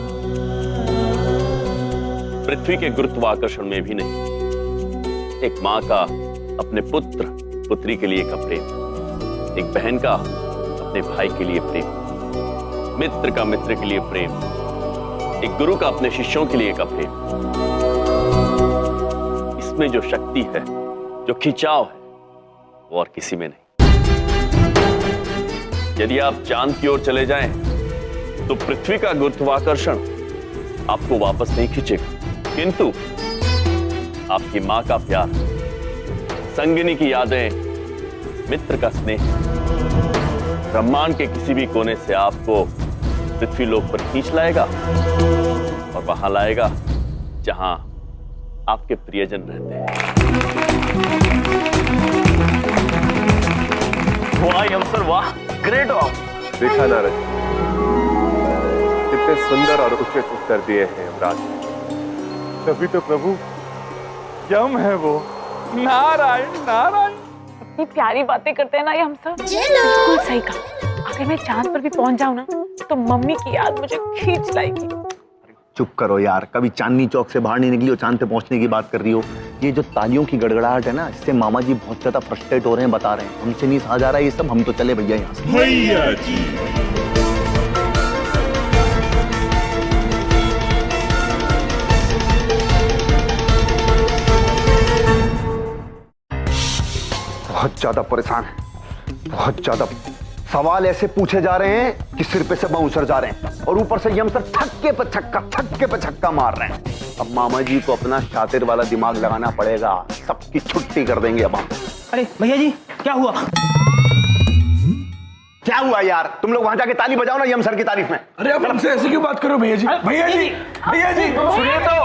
Speaker 2: पृथ्वी के गुरुत्वाकर्षण में भी नहीं। एक मां का अपने पुत्र पुत्री के लिए का प्रेम, एक बहन का अपने भाई के लिए प्रेम, मित्र का मित्र के लिए प्रेम, एक गुरु का अपने शिष्यों के लिए का प्रेम, इसमें जो शक्ति है, जो खिंचाव है, वो और किसी में नहीं। यदि आप चांद की ओर चले जाएं, तो पृथ्वी का गुरुत्वाकर्षण आपको वापस नहीं खींचेगा, किंतु आपकी मां का प्यार, संगिनी की यादें, मित्र का स्नेह ब्रह्मांड के किसी भी कोने से आपको पृथ्वी लोक पर खींच लाएगा और वहां लाएगा जहां आपके प्रियजन रहते हैं।
Speaker 5: वाह यमसर, वाह, ग्रेट हो आप।
Speaker 17: देखा नारद, कितने सुंदर और उचित उत्तर दिए हैं यमराज।
Speaker 18: तभी तो प्रभु यम है वो। नारायण नारायण।
Speaker 7: इतनी प्यारी बातें करते हैं ना ये हम सब। बिल्कुल सही कहा। अगर मैं चांद पर भी पहुंच जाऊं ना, तो मम्मी की याद मुझे खींच लाएगी।
Speaker 6: चुप करो यार, कभी चांदनी चौक से बाहर नहीं निकली हो, चांद पे पहुंचने की बात कर रही हो। ये जो तालियों की गड़गड़ाहट है ना, इससे मामा जी बहुत ज्यादा फ्रस्ट्रेट हो रहे हैं, बता रहे हैं। हमसे नहीं सहा जा रहा है ये सब, हम तो चले भैया यहाँ से।
Speaker 13: भैया जी।
Speaker 6: बहुत ज्यादा परेशान है, बहुत ज्यादा। सवाल ऐसे पूछे जा रहे हैं कि सिर पे से बाउंसर जा रहे हैं, और ऊपर से यम सर छक्के पे छक्का मार रहे हैं। अब मामा जी को अपना शातिर वाला दिमाग लगाना पड़ेगा, सबकी छुट्टी कर देंगे अब हम।
Speaker 15: अरे भैया जी, क्या हुआ?
Speaker 6: क्या हुआ यार? तुम लोग वहां जाके ताली बजाओ ना यम सर की तारीफ में।
Speaker 14: अरे आप हमसे ऐसे क्यों बात करो भैया जी? भैया जी, भैया जी, सुनिए तो।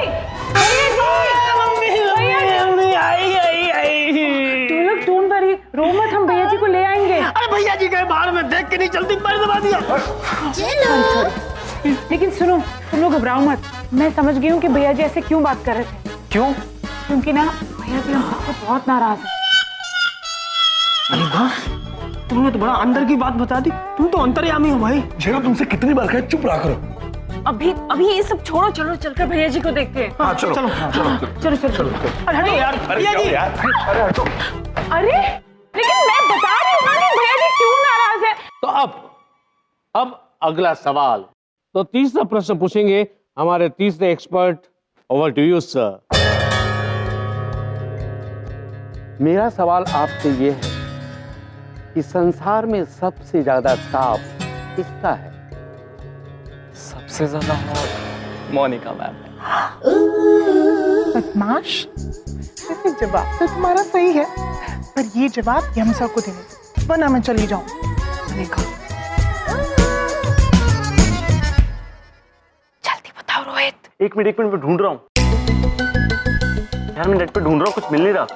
Speaker 7: डोंट वरी, रो मत, हम भैया जी को ले आएंगे।
Speaker 15: अरे भैया जी गए बाहर में, देख के नहीं चलती, पैर दबा दिया।
Speaker 7: लेकिन सुनो, तुम लोग घबराओ मत। मैं समझ गई हूँ कि भैया जी ऐसे क्यों बात कर रहे थे।
Speaker 15: क्यों?
Speaker 7: क्योंकि ना भैया जी हम सबसे बहुत नाराज हैं।
Speaker 15: अरे वाह, तुमने तो बड़ा अंदर की बात बता दी। तुम तो अंतर्यामी हो भाई।
Speaker 14: जेरो, तुमसे कितनी बार कहा चुप रहा करो।
Speaker 7: अभी ये सब छोड़ो, चलो चलकर भैया जी को देखते हैं।
Speaker 14: हाँ चलो चलो
Speaker 7: चलो चलो।
Speaker 15: अरे हटो यार, भैया जी।
Speaker 14: अरे हटो।
Speaker 7: अरे लेकिन मैं बता रही हूँ ना कि भैया जी क्यों नाराज है।
Speaker 4: तो अब अगला सवाल। तो तीसरा प्रश्न पूछेंगे हमारे तीसरे expert. Over to you sir. मेरा सवाल आपसे ये है कि संसार में सबसे ज्यादा ताप किसका है?
Speaker 20: सबसे ज्यादा मोनिका मैम।
Speaker 9: बदमाश, जवाब तो तुम्हारा सही है, पर ये जवाब यमसा को देने दो, वरना मैं चली जाऊं। देखो,
Speaker 7: जल्दी बताओ रोहित।
Speaker 10: एक मिनट मैं ढूंढ रहा हूँ यार, मैं नेट पे ढूंढ रहा हूँ, कुछ मिल नहीं रहा।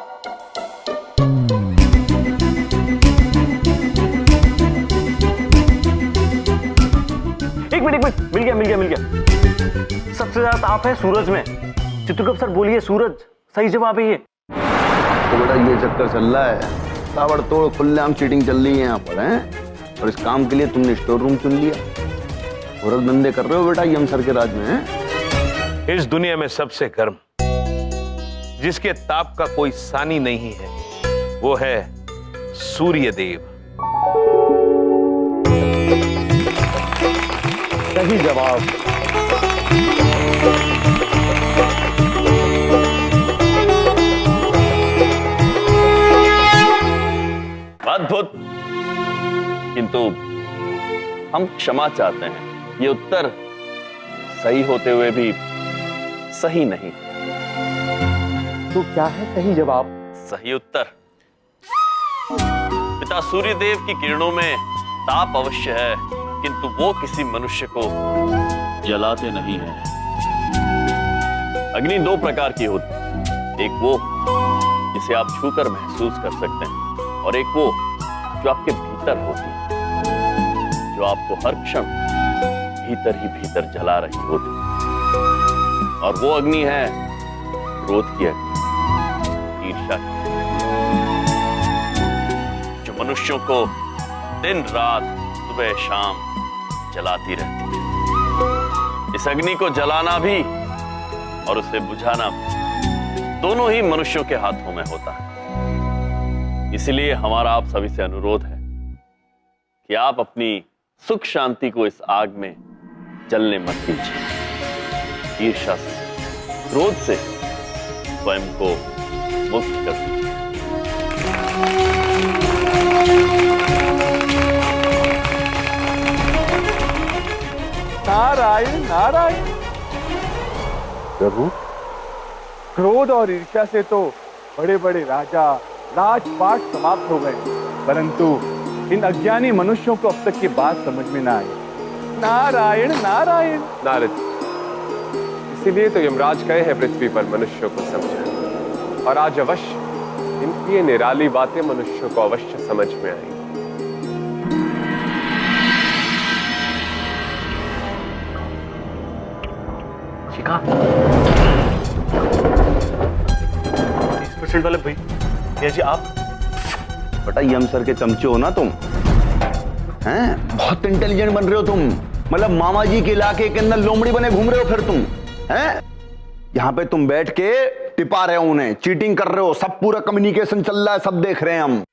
Speaker 10: एक मिनट मिल गया। सबसे ज्यादा ताप है सूरज में। चित्रगुप्त सर बोलिए, सूरज सही जवाब है ये।
Speaker 6: तो बेटा ये चक्कर चल रहा है
Speaker 19: ताबड़तोड़ खुलेआम चीटिंग चल रही है यहाँ पर, हैं? और इस काम के लिए तुमने स्टोर रूम चुन लिया। औरत धंधे कर रहे हो बेटा यम सर के राज में, हैं?
Speaker 5: इस दुनिया में सबसे गर्म, जिसके ताप का कोई सानी नहीं है, वो है सूर्य देव।
Speaker 6: सही जवाब।
Speaker 2: अद्भुत। किंतु हम क्षमा चाहते हैं, ये उत्तर सही होते हुए भी सही नहीं।
Speaker 6: तो क्या है सही जवाब?
Speaker 2: सही उत्तर पिता सूर्यदेव की किरणों में ताप अवश्य है, किंतु वो किसी मनुष्य को जलाते नहीं हैं। अग्नि दो प्रकार की होती, एक वो जिसे आप छूकर महसूस कर सकते हैं, और एक वो जो आपके भीतर होती है, जो आपको हर क्षण भीतर ही भीतर जला रही होती। और वो अग्नि है क्रोध की अग्नि, ईर्ष्या की, जो मनुष्यों को दिन रात सुबह शाम जलाती रहती है। इस अग्नि को जलाना भी और उसे बुझाना भी दोनों ही मनुष्यों के हाथों में होता है। इसलिए हमारा आप सभी से अनुरोध है कि आप अपनी सुख शांति को इस आग में जलने मत दीजिए। ईर्ष्या से, क्रोध से स्वयं को मुक्त कर दीजिए।
Speaker 14: नारायण नारायण।
Speaker 18: प्रभु,
Speaker 14: क्रोध और ईर्ष्या से तो बड़े बड़े राजा राजपाट समाप्त हो गए, परंतु इन अज्ञानी मनुष्यों को अब तक की बात समझ में ना आई। नारायण नारायण।
Speaker 17: नारद, इसीलिए तो यमराज गए हैं पृथ्वी पर मनुष्यों को समझाने, और आज अवश्य इनकी ये निराली बातें मनुष्यों को अवश्य समझ में आएंगी।
Speaker 12: शिखा, 30% वाले भैया जी आप?
Speaker 19: बेटा यम सर के चमचे हो ना तुम, हैं? बहुत इंटेलिजेंट बन रहे हो तुम। मतलब मामा जी के इलाके के अंदर लोमड़ी बने घूम रहे हो फिर तुम, हैं? यहाँ पे तुम बैठ के टिपा रहे हो उन्हें, चीटिंग कर रहे हो, सब पूरा कम्युनिकेशन चल रहा है, सब देख रहे हैं हम।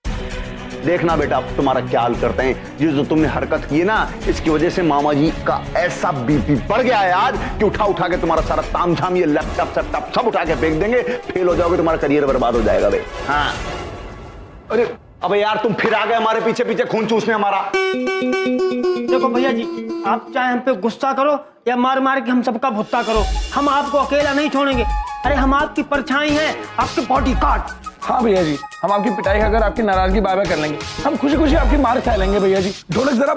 Speaker 19: देखना बेटा अब तुम्हारा क्या हाल करते हैं। ये जो तुमने हरकत की है ना, इसकी वजह से मामा जी का ऐसा बीपी बढ़ गया है आज कि उठा उठा के तुम्हारा सारा तामझाम, ये लैपटॉप सेटअप सब उठा के फेंक देंगे। फेल हो जाओगे, तुम्हारा करियर बर्बाद हो जाएगा भाई। हाँ, अरे अबे यार तुम फिर आ गए हमारे पीछे पीछे खून चूसने हमारा।
Speaker 15: देखो भैया जी, आप चाहे हम पे गुस्सा करो या मार मार के हम सबका भुत्ता करो, हम आपको अकेला नहीं छोड़ेंगे। अरे हम आपकी परछाई हैं, आपके बॉडीगार्ड।
Speaker 14: हाँ भैया जी, हम आपकी पिटाई खाकर आपकी नाराजगी बाय बाय कर लेंगे। हम खुशी खुशी आपकी मार खा लेंगे भैया जी। ढोलक जरा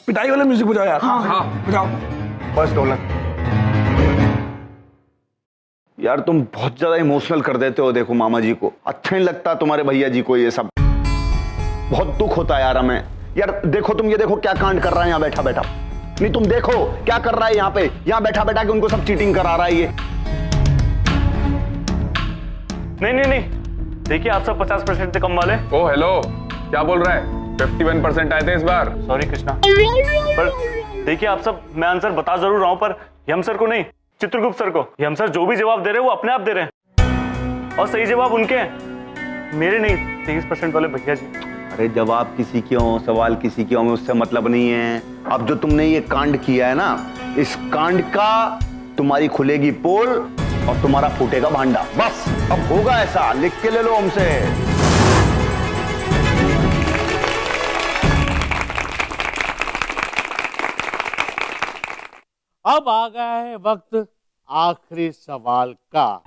Speaker 14: पिटाई वाला म्यूजिक बजाओ यार। हाँ बजाओ
Speaker 19: बस ढोलक। यार तुम बहुत ज्यादा इमोशनल कर देते हो, देखो मामा जी को अच्छा नहीं लगता, तुम्हारे भैया जी को ये सब बहुत दुख होता है यार हमें। यार देखो तुम, ये देखो क्या कांड कर रहा है यहाँ बैठा बैठा। नहीं तुम देखो क्या कर रहा है यहाँ पे, यहाँ बैठा बैठा के उनको सब चीटिंग करा रहा है ये।
Speaker 12: नहीं, देखिए आप सब 50% से कम वाले।
Speaker 17: ओ हेलो, क्या बोल रहा है? 51% आए थे इस बार।
Speaker 12: सॉरी कृष्णा, पर देखिए आप सब, मैं आंसर बता जरूर रहा हूं, पर यम सर को नहीं, चित्रगुप्त सर को। यम सर जो भी जवाब दे रहे हैं वो अपने आप दे रहे हैं, और सही जवाब उनके हैं, मेरे नहीं। 23% वाले भैया जी।
Speaker 19: अरे जवाब किसी के हो, सवाल किसी के हो, उससे मतलब नहीं है। अब जो तुमने ये कांड किया है ना, इस कांड का तुम्हारी खुलेगी पोल और तुम्हारा फूटेगा भांडा। बस अब होगा ऐसा, लिख के ले लो हमसे।
Speaker 21: अब आ गया है वक्त आखिरी सवाल का।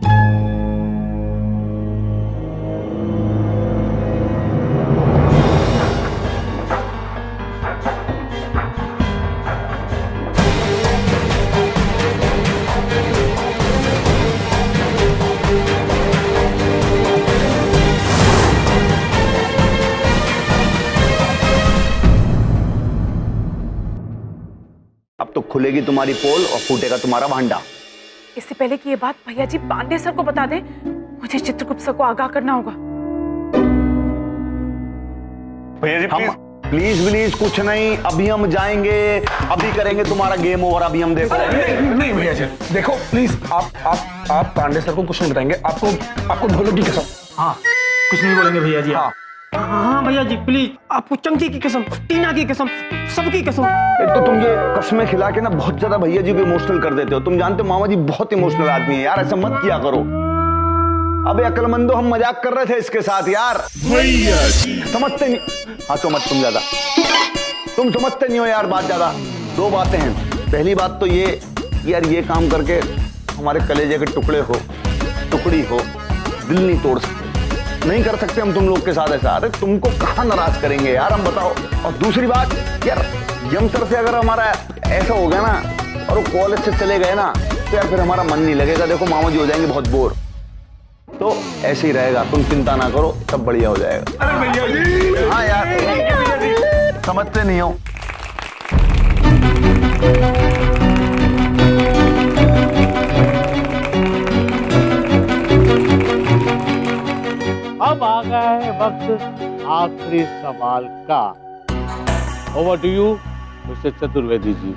Speaker 19: अब तो खुलेगी तुम्हारी पोल और फूटेगा तुम्हारा भांडा।
Speaker 7: इससे पहले कि ये बात भैया जी पांडे सर को बता दे, मुझे चित्रगुप्त सर को आगाह करना होगा।
Speaker 12: भैया जी
Speaker 19: हम प्लीज प्लीज कुछ नहीं, अभी हम जाएंगे, अभी करेंगे तुम्हारा गेम ओवर, अभी हम देखो।
Speaker 5: नहीं भैया जी, देखो प्लीज आप पांडे सर को कुछ नहीं बताएंगे, आपको ढोलक की कसम।
Speaker 15: हाँ कुछ नहीं बोलेंगे भैया जी। हाँ हाँ भैया जी प्लीज, आपको चंकी की कसम, टीना की कसम, सबकी कसम।
Speaker 19: एक तो तुम ये कस्में खिला के ना बहुत ज्यादा भैया जी को इमोशनल कर देते हो। तुम जानते हो मामा जी बहुत इमोशनल आदमी है यार, ऐसा मत किया करो। अबे अक्लमंदो, हम मजाक कर रहे थे इसके साथ यार। भैया जी समझते नहीं। हाँ तो मत तुम ज्यादा, तुम समझते नहीं हो यार बात ज्यादा। दो बातें हैं। पहली बात तो ये यार, ये काम करके हमारे कलेजे के टुकड़ी हो, दिल नहीं तोड़ सकते, नहीं कर सकते हम तुम लोग के साथ ऐसा। अरे तुमको कहाँ नाराज करेंगे यार, हम बताओ। और दूसरी बात यार, यम सर से अगर हमारा ऐसा हो गया ना और वो कॉलेज से चले गए ना, तो यार फिर हमारा मन नहीं लगेगा। देखो मामा जी हो जाएंगे बहुत बोर, तो ऐसे ही रहेगा, तुम चिंता ना करो, सब बढ़िया हो जाएगा।
Speaker 5: अरे भैया जी,
Speaker 19: हाँ यार समझते नहीं हो।
Speaker 21: अब आ गया है वक्त आखिरी सवाल का। Over to you mister Chaturvedi ji.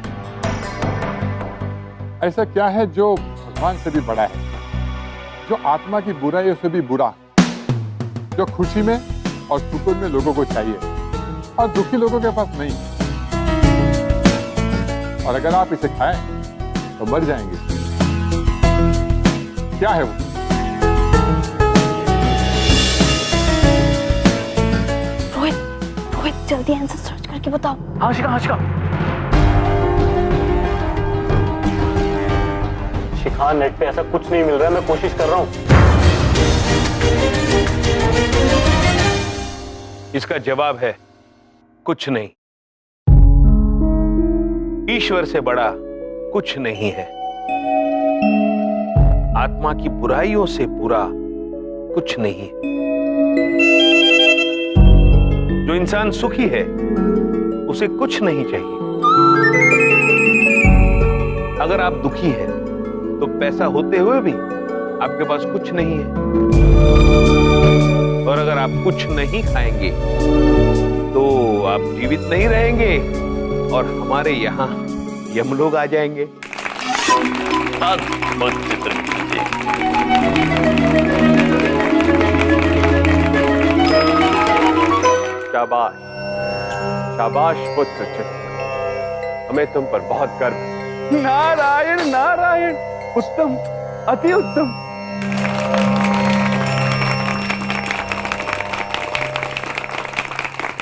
Speaker 18: ऐसा क्या है जो भगवान से भी बड़ा है, जो आत्मा की बुराइयों से भी बुरा, जो खुशी में और सुकून में लोगों को चाहिए और दुखी लोगों के पास नहीं, और अगर आप इसे खाएं तो मर जाएंगे। क्या है वो?
Speaker 8: रोहित जल्दी आंसर सर्च करके बताओ।
Speaker 12: हाँ शिखा, नेट पे ऐसा कुछ नहीं मिल रहा है, मैं कोशिश कर रहा हूं।
Speaker 5: इसका जवाब है कुछ नहीं। ईश्वर से बड़ा कुछ नहीं है। आत्मा की बुराइयों से बुरा कुछ नहीं। जो इंसान सुखी है उसे कुछ नहीं चाहिए। अगर आप दुखी हैं तो पैसा होते हुए भी आपके पास कुछ नहीं है, और अगर आप कुछ नहीं खाएंगे तो आप जीवित नहीं रहेंगे और हमारे यहाँ यमलोग आ जाएंगे। शाबाश शाबाश पुत्र चित्र, हमें तुम पर बहुत गर्व है। नारायण नारायण, उत्तम, अति उत्तम।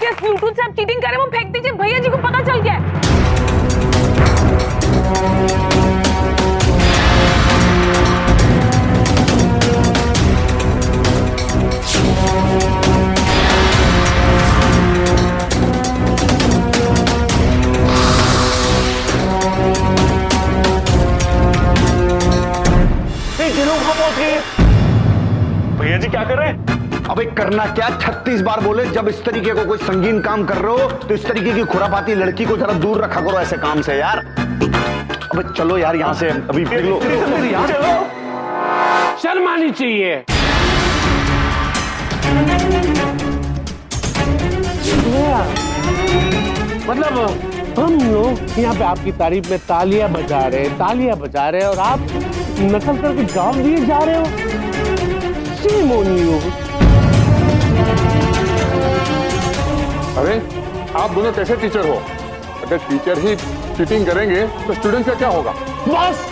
Speaker 7: जिस ब्लूटूथ से आप चीटिंग कर रहे हैं वो फेंक दीजिए, भैया जी को पता चल गया है।
Speaker 12: भैया जी क्या कर रहे हैं?
Speaker 19: अबे करना क्या, 36 बार बोले, जब इस तरीके को कोई संगीन काम कर रहे हो तो इस तरीके की खुरापाती लड़की को जरा दूर रखा करो ऐसे काम से यार। अबे चलो यार यहाँ से, अभी निकलो।
Speaker 4: चलो, शर्म आनी चाहिए। मतलब हम लोग यहाँ पे आपकी तारीफ में तालियां बजा रहे हैं और आप नकल करके जवाब दिए जा रहे हो। Shame on you.
Speaker 18: अरे आप दोनों कैसे टीचर हो? अगर टीचर ही चीटिंग करेंगे तो स्टूडेंट का क्या होगा?
Speaker 4: बस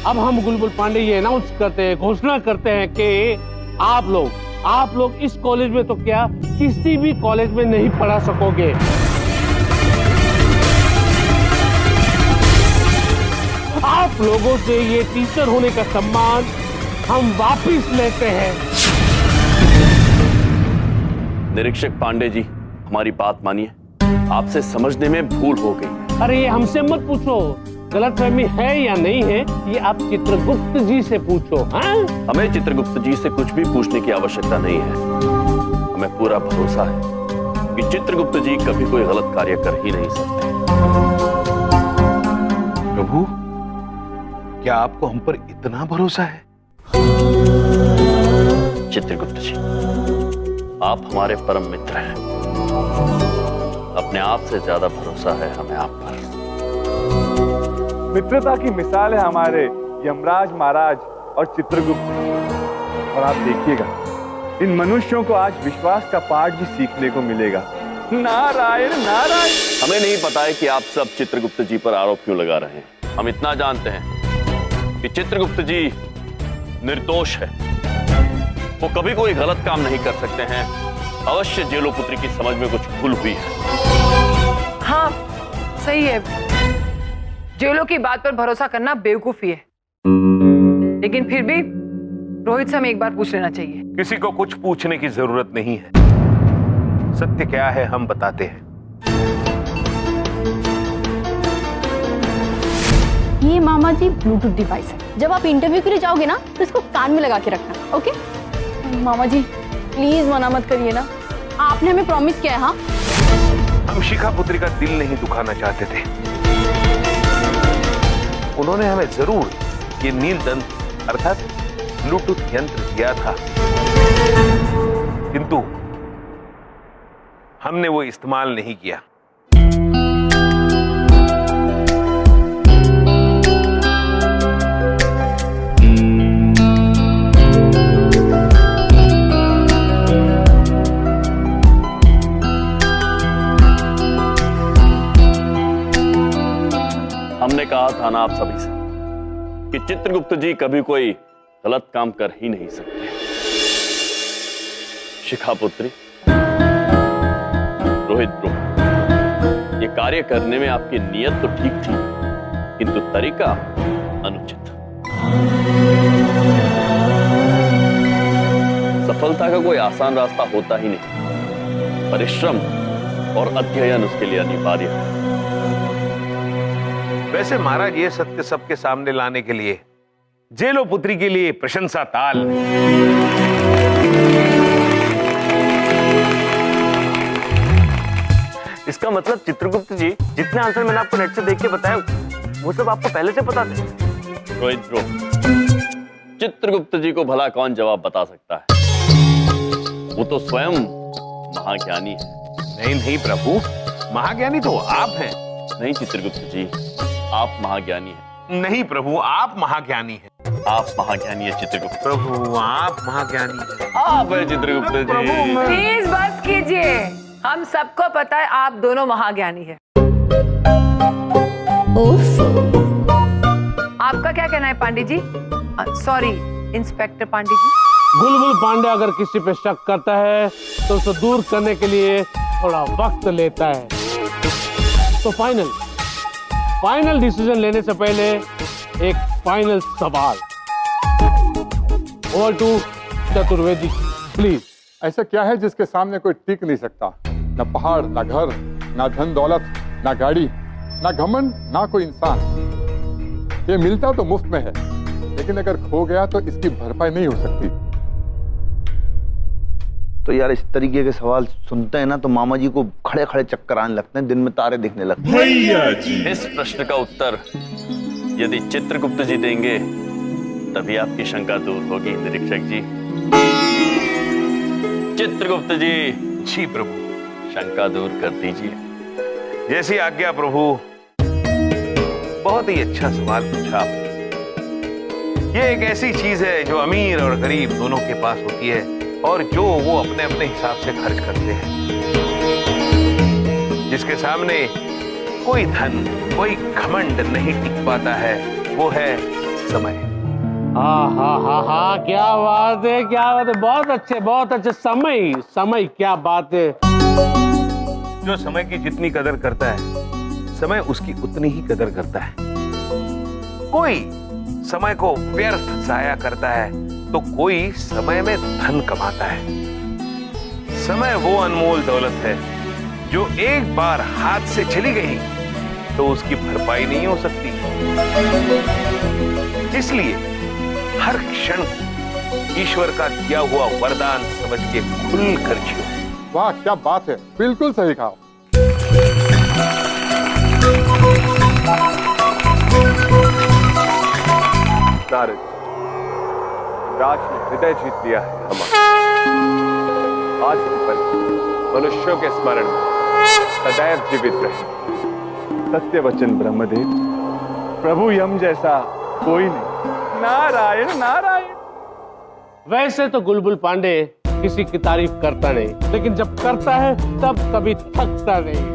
Speaker 4: अब हम गुलबुल पांडे ये अनाउंस करते हैं, घोषणा करते हैं कि आप लोग इस कॉलेज में तो क्या किसी भी कॉलेज में नहीं पढ़ा सकोगे। आप लोगों से ये टीचर होने का सम्मान हम वापस लेते हैं।
Speaker 2: निरीक्षक पांडे जी, हमारी बात मानिए, आपसे समझने में भूल हो गई।
Speaker 4: अरे ये हमसे मत पूछो, गलतफहमी है या नहीं है ये आप चित्रगुप्त जी से पूछो। हाँ?
Speaker 2: हमें चित्रगुप्त जी से कुछ भी पूछने की आवश्यकता नहीं है। हमें पूरा भरोसा है कि चित्रगुप्त जी कभी कोई गलत कार्य कर ही नहीं सकते।
Speaker 5: प्रभु, क्या आपको हम पर इतना भरोसा है?
Speaker 2: चित्रगुप्त जी, आप हमारे परम मित्र हैं। अपने आप से ज्यादा भरोसा है हमें आप पर।
Speaker 14: मित्रता की मिसाल है हमारे यमराज महाराज और चित्रगुप्त। और आप देखिएगा, इन मनुष्यों को आज विश्वास का पाठ भी सीखने को मिलेगा। नारायण नारायण।
Speaker 2: हमें नहीं पता है कि आप सब चित्रगुप्त जी पर आरोप क्यों लगा रहे हैं। हम इतना जानते हैं कि चित्रगुप्त जी निर्दोष है। वो कभी कोई गलत काम नहीं कर सकते हैं। अवश्य जेलोपुत्री की समझ में कुछ भूल हुई है।
Speaker 7: हाँ सही है, जेलों की बात पर भरोसा करना बेवकूफी है। लेकिन फिर भी रोहित से हमें एक बार पूछ लेना चाहिए।
Speaker 5: किसी को कुछ पूछने की जरूरत नहीं है। सत्य क्या है हम बताते हैं।
Speaker 8: ये मामा जी ब्लूटूथ डिवाइस है। जब आप इंटरव्यू के लिए जाओगे ना तो इसको कान में लगा के रखना, ओके? मामा जी प्लीज मना मत करिए ना, आपने हमें प्रॉमिस किया है। हाँ,
Speaker 5: हम शिखा पुत्री का दिल नहीं दुखाना चाहते थे। उन्होंने हमें जरूर ये नीलदंत अर्थात ब्लूटूथ यंत्र दिया था, किंतु हमने वो इस्तेमाल नहीं किया।
Speaker 2: हमने कहा था ना आप सभी से कि चित्रगुप्त जी कभी कोई गलत काम कर ही नहीं सकते। शिखा पुत्री, रोहित ब्रो, ये कार्य करने में आपकी नीयत तो ठीक थी, किंतु तरीका अनुचित। सफलता का कोई आसान रास्ता होता ही नहीं। परिश्रम और अध्ययन उसके लिए अनिवार्य है।
Speaker 5: वैसे महाराज, ये सत्य सबके सामने लाने के लिए जेलोपुत्री के लिए प्रशंसा ताल।
Speaker 12: इसका मतलब चित्रगुप्त जी, जितने आंसर मैंने आपको नेट से देख के बताया वो सब आपको पहले से पता थे।
Speaker 2: रोहित ब्रो, चित्रगुप्त जी को भला कौन जवाब बता सकता है? वो तो स्वयं महाज्ञानी है।
Speaker 5: नहीं नहीं प्रभु, महाज्ञानी तो आप हैं।
Speaker 2: नहीं चित्रगुप्त जी, आप महाज्ञानी हैं।
Speaker 5: नहीं प्रभु, आप महाज्ञानी हैं।
Speaker 2: आप महाज्ञानी है चित्रगुप्त।
Speaker 5: प्रभु आप महाज्ञानी हैं।
Speaker 2: आप है चित्रगुप्त जी।
Speaker 7: प्लीज बस कीजिए, हम सबको पता है आप दोनों महाज्ञानी हैं। आपका क्या कहना है पांडे जी? Sorry inspector Pandey ji.
Speaker 4: बुलबुल पांडे अगर किसी पे शक करता है तो उसे दूर करने के लिए थोड़ा वक्त लेता है। तो फाइनल डिसीजन लेने से पहले एक फाइनल सवाल। Over to Chaturvedi please.
Speaker 18: ऐसा क्या है जिसके सामने कोई टिक नहीं सकता? ना पहाड़, ना घर, ना धन दौलत, ना गाड़ी, ना घमंड, ना कोई इंसान। ये मिलता तो मुफ्त में है, लेकिन अगर खो गया तो इसकी भरपाई नहीं हो सकती।
Speaker 19: तो यार इस तरीके के सवाल सुनते हैं ना तो मामा जी को खड़े खड़े चक्कर आने लगते हैं, दिन में तारे दिखने लगते हैं।
Speaker 2: इस प्रश्न का उत्तर यदि चित्रगुप्त जी देंगे तभी आपकी शंका दूर होगी निरीक्षक जी। चित्रगुप्त जी।
Speaker 5: जी प्रभु।
Speaker 2: शंका दूर कर दीजिए।
Speaker 5: जैसी आज्ञा प्रभु। बहुत ही अच्छा सवाल पूछा आपने। ये एक ऐसी चीज है जो अमीर और गरीब दोनों के पास होती है और जो वो अपने अपने हिसाब से खर्च करते हैं। जिसके सामने कोई धन, कोई घमंड नहीं टिक पाता है, वो है समय।
Speaker 4: हाँ, क्या बात है, क्या बात है। बहुत अच्छे। समय क्या बात है।
Speaker 5: जो समय की जितनी कदर करता है, समय उसकी उतनी ही कदर करता है। कोई समय को व्यर्थ जाया करता है तो कोई समय में धन कमाता है। समय वो अनमोल दौलत है जो एक बार हाथ से चली गई तो उसकी भरपाई नहीं हो सकती। इसलिए हर क्षण ईश्वर का दिया हुआ वरदान समझ के खुल कर जियो।
Speaker 18: वाह क्या बात है, बिल्कुल सही कहा।
Speaker 14: नारद, राज ने हृदय जीत लिया है हमारा।
Speaker 17: स्वास्थ्य पर मनुष्यों के स्मरण में सदैव जीवित रहे। सत्य वचन ब्रह्मदेव, प्रभु यम जैसा कोई नहीं। नारायण नारायण।
Speaker 4: वैसे तो गुलबुल पांडे किसी की तारीफ करता नहीं, लेकिन जब करता है तब कभी थकता नहीं।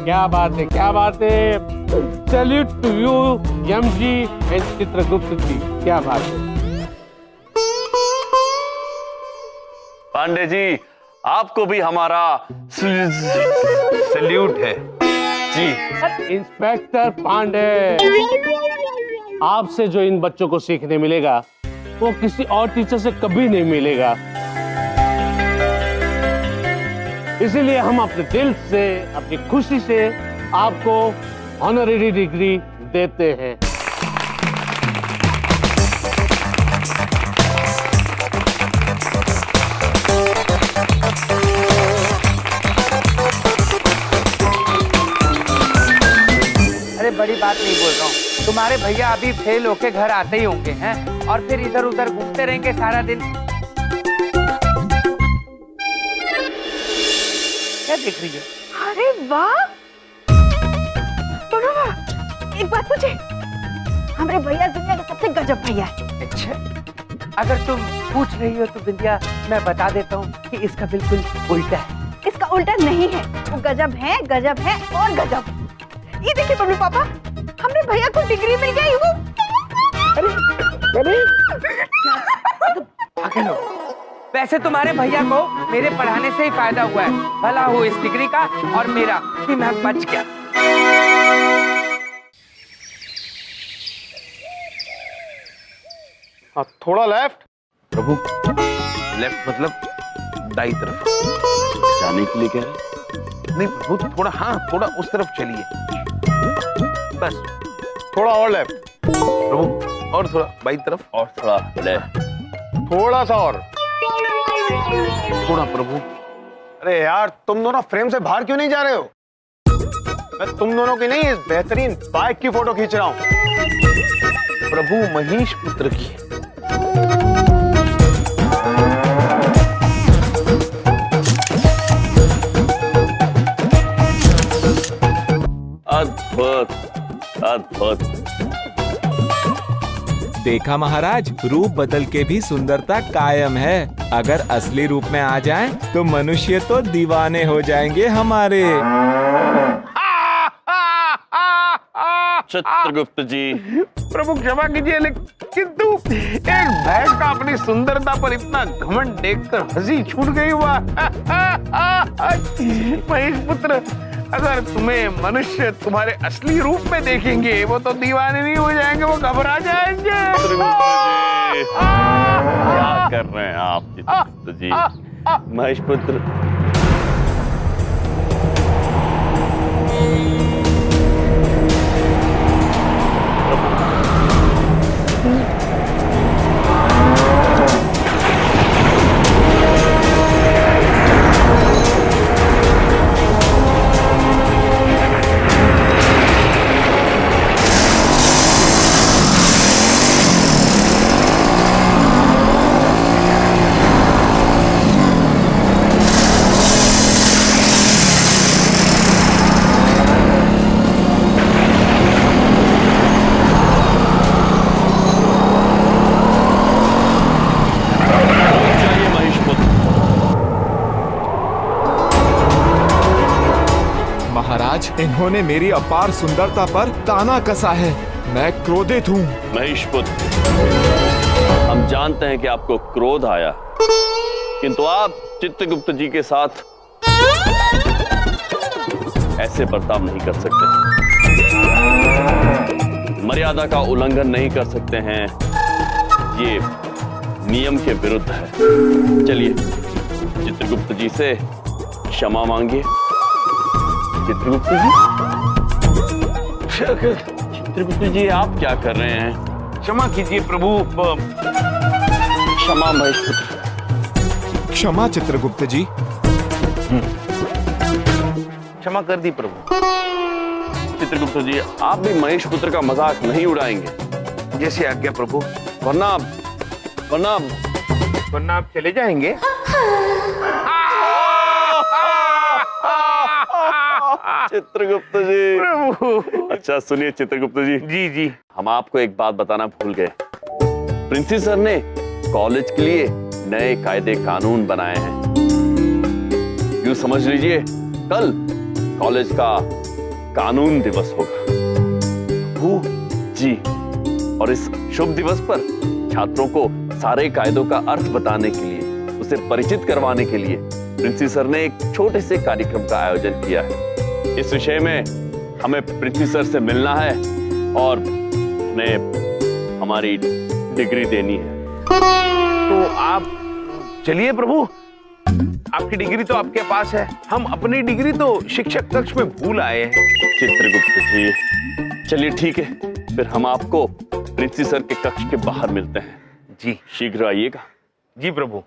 Speaker 4: क्या बात है, क्या बात है। Salute to you Yam ji and Chitragupta ji, क्या बात है।
Speaker 2: पांडे जी, आपको भी हमारा सैल्यूट है जी।
Speaker 4: इंस्पेक्टर पांडे, आपसे जो इन बच्चों को सीखने मिलेगा वो किसी और टीचर से कभी नहीं मिलेगा। इसीलिए हम अपने दिल से, अपनी खुशी से आपको ऑनरेरी डिग्री देते हैं।
Speaker 1: अरे बड़ी बात नहीं बोल रहा हूँ, तुम्हारे भैया अभी फेल होके घर आते ही होंगे हैं, और फिर इधर उधर घूमते रहेंगे सारा दिन। क्या देख रही है?
Speaker 16: अरे वाह, एक बात पूछे, हमारे भैया दुनिया का सबसे गजब भैया है।
Speaker 1: अच्छा, अगर तुम पूछ रही हो तो बिंदिया मैं बता देता हूँ कि इसका बिल्कुल उल्टा है।
Speaker 16: इसका उल्टा नहीं है, वो गजब है और गजब। ये देखिए बबलू पापा, हमने भैया को डिग्री मिल गई। वो
Speaker 1: पागल हो। वैसे तुम्हारे भैया को मेरे पढ़ाने से ही फायदा हुआ है। भला हो इस डिग्री का और मेरा कि मैं बच गया।
Speaker 5: हाँ, थोड़ा लेफ्ट। प्रभु, लेफ्ट मतलब दाई तरफ
Speaker 2: जाने के लिए कह रहे?
Speaker 5: नहीं प्रभु, थोड़ा, हाँ थोड़ा उस तरफ चलिए, बस थोड़ा और लेफ्ट प्रभु, और थोड़ा बाई तरफ,
Speaker 2: और थोड़ा लेफ्ट,
Speaker 5: थोड़ा सा और थोड़ा प्रभु। अरे यार, तुम दोनों फ्रेम से बाहर क्यों नहीं जा रहे हो? मैं तुम दोनों की नहीं, इस बेहतरीन बाइक की फोटो खींच रहा हूं, प्रभु महेश पुत्र की।
Speaker 2: अद्भुत अद्भुत।
Speaker 13: देखा महाराज, रूप बदल के भी सुंदरता कायम है। अगर असली रूप में आ जाएं, तो मनुष्य तो दीवाने हो जाएंगे हमारे।
Speaker 2: चित्रगुप्त जी,
Speaker 5: प्रभु क्षमा कीजिए, किंतु एक भैंस का अपनी सुंदरता पर इतना घमंड देखकर हंसी छूट गई। हुआ महेश पुत्र, अगर तुम्हें मनुष्य तुम्हारे असली रूप में देखेंगे, वो तो दीवाने नहीं हो जाएंगे, वो घबरा जाएंगे।
Speaker 2: क्या कर रहे हैं आप चित्रगुप्त जी? महेश पुत्र,
Speaker 13: इन्होंने मेरी अपार सुंदरता पर ताना कसा है। मैं क्रोधित हूँ।
Speaker 2: महेश पुत्र, हम जानते हैं कि आपको क्रोध आया, किंतु आप चित्रगुप्त जी के साथ ऐसे बर्ताव नहीं कर सकते, मर्यादा का उल्लंघन नहीं कर सकते हैं। ये नियम के विरुद्ध है। चलिए चित्रगुप्त जी से क्षमा मांगिए। चित्रगुप्त जी, चित्रगुप्त जी आप क्या कर रहे हैं?
Speaker 5: क्षमा कीजिए प्रभु।
Speaker 2: क्षमा महेश पुत्र।
Speaker 13: क्षमा चित्रगुप्त जी।
Speaker 5: क्षमा कर दी प्रभु।
Speaker 2: चित्रगुप्त जी, आप भी महेश पुत्र का मजाक नहीं उड़ाएंगे?
Speaker 5: जैसे आज्ञा प्रभु।
Speaker 2: वरना
Speaker 5: आप चले जाएंगे।
Speaker 2: चित्रगुप्त जी प्रभु। अच्छा सुनिए चित्रगुप्त जी।
Speaker 5: जी जी।
Speaker 2: हम आपको एक बात बताना भूल गए। प्रिंसी सर ने कॉलेज के लिए नए कायदे कानून बनाए हैं। यूं समझ लीजिए कल कॉलेज का कानून दिवस होगा। जी, और इस शुभ दिवस पर छात्रों को सारे कायदों का अर्थ बताने के लिए, उसे परिचित करवाने के लिए प्रिंसी सर ने एक छोटे से कार्यक्रम का आयोजन किया है। इस विषय में हमें प्रिंसी सर से मिलना है और उन्हें हमारी डिग्री देनी है।
Speaker 5: तो आप चलिए प्रभु, आपकी डिग्री तो आपके पास है, हम अपनी डिग्री तो शिक्षक कक्ष में भूल आए हैं।
Speaker 2: चित्रगुप्त जी चलिए ठीक है, फिर हम आपको प्रिंसी सर के कक्ष के बाहर मिलते हैं।
Speaker 5: जी
Speaker 2: शीघ्र आइएगा।
Speaker 5: जी प्रभु।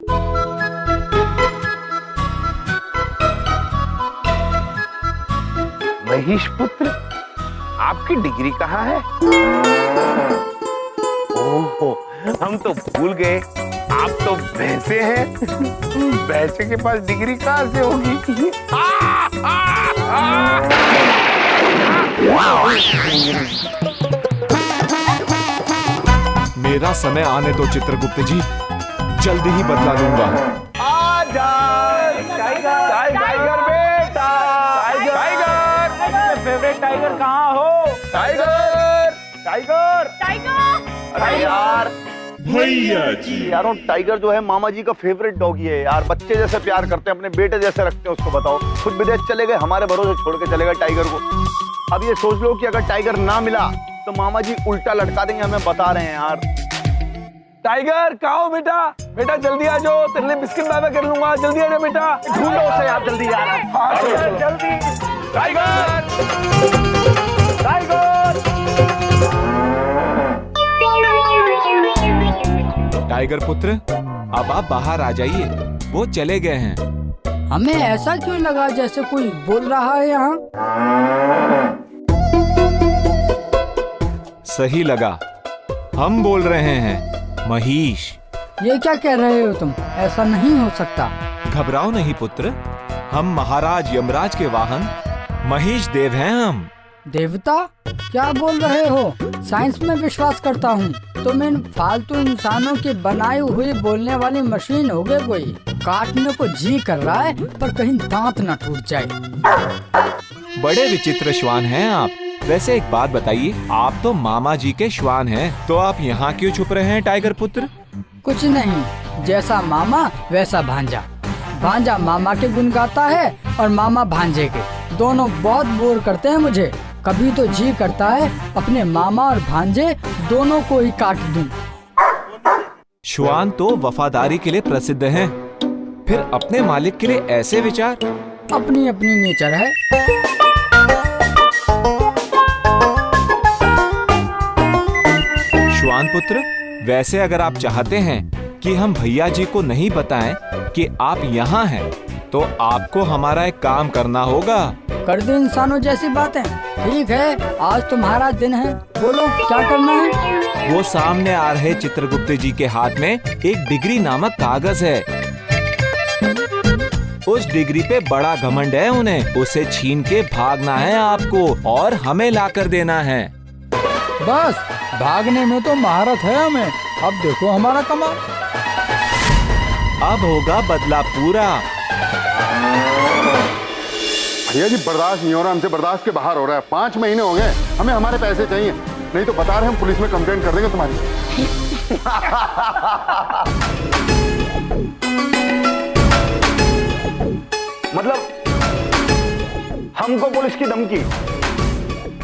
Speaker 5: महेश पुत्र, आपकी डिग्री कहाँ है? ओहो, हम तो भूल गए, आप तो भैंसे हैं। भैंसे के पास डिग्री कहाँ से होगी?
Speaker 13: मेरा समय आने दो चित्रगुप्त जी, जल्दी ही बदला लूंगा।
Speaker 6: आजा टाइगर बेटा, टाइगर फेवरेट टाइगर कहाँ हो? Tiger tiger tiger. अरे यार
Speaker 19: भैया जी यार, टाइगर जो है मामा जी का फेवरेट डॉगी है यार। बच्चे जैसे प्यार करते हैं, अपने बेटे जैसे रखते हैं उसको। बताओ, खुद विदेश चले गए, हमारे भरोसे छोड़ के चले गए टाइगर को। अब ये सोच लो कि अगर टाइगर ना मिला तो मामा जी उल्टा लटका देंगे, हमें बता रहे हैं यार।
Speaker 6: टाइगर कहाँ हो बेटा? बेटा जल्दी आ जाओ, तेरे लिए बिस्किट लाना कर लूंगा। जल्दी आ जाओ बेटा, ढूंढो उसे यार, जल्दी यार। हाँ जल्दी। टाइगर टाइगर
Speaker 13: टाइगर पुत्र, अब आप बाहर आ जाइए, वो चले गए हैं।
Speaker 11: हमें ऐसा क्यों लगा जैसे कोई बोल रहा है यहाँ?
Speaker 13: सही लगा, हम बोल रहे हैं, महेश।
Speaker 11: ये क्या कह रहे हो तुम? ऐसा नहीं हो सकता।
Speaker 13: घबराओ नहीं पुत्र, हम महाराज यमराज के वाहन महेश देव हैं हम।
Speaker 11: देवता? क्या बोल रहे हो? साइंस में विश्वास करता हूँ, तुम इन फालतू इंसानों के बनाए हुए बोलने वाली मशीन हो गए। कोई काटने को जी कर रहा है पर कहीं दांत न टूट जाए।
Speaker 13: बड़े विचित्र श्वान हैं आप। वैसे एक बात बताइए, आप तो मामा जी के श्वान हैं, तो आप यहाँ क्यों छुप रहे हैं टाइगर पुत्र?
Speaker 11: कुछ नहीं, जैसा मामा वैसा भांजा। भांजा मामा के गुण गाता है और मामा भांजे के। दोनों बहुत बोर करते हैं मुझे। कभी तो जी करता है अपने मामा और भांजे दोनों को ही काट दूं।
Speaker 13: श्वान तो वफादारी के लिए प्रसिद्ध हैं, फिर अपने मालिक के लिए ऐसे विचार?
Speaker 11: अपनी अपनी नेचर है।
Speaker 13: श्वान पुत्र, वैसे अगर आप चाहते हैं कि हम भैया जी को नहीं बताएं कि आप यहाँ हैं, तो आपको हमारा एक काम करना होगा।
Speaker 11: कर दो इंसानों जैसी बातें। ठीक है, आज तुम्हारा दिन है, बोलो क्या करना है?
Speaker 13: वो सामने आ रहे चित्रगुप्त जी के हाथ में एक डिग्री नामक कागज है। उस डिग्री पे बड़ा घमंड है उन्हें। उसे छीन के भागना है आपको और हमें लाकर देना है।
Speaker 11: बस भागने में तो महारत है हमें। अब देखो हमारा कमाल।
Speaker 13: अब होगा बदला पूरा।
Speaker 18: भैया जी बर्दाश्त नहीं हो रहा हमसे, बर्दाश्त के बाहर हो रहा है। 5 महीने हो गए, हमें हमारे पैसे चाहिए, नहीं तो बता रहे हम पुलिस में कंप्लेंट कर देंगे तुम्हारी।
Speaker 6: मतलब हमको पुलिस की धमकी?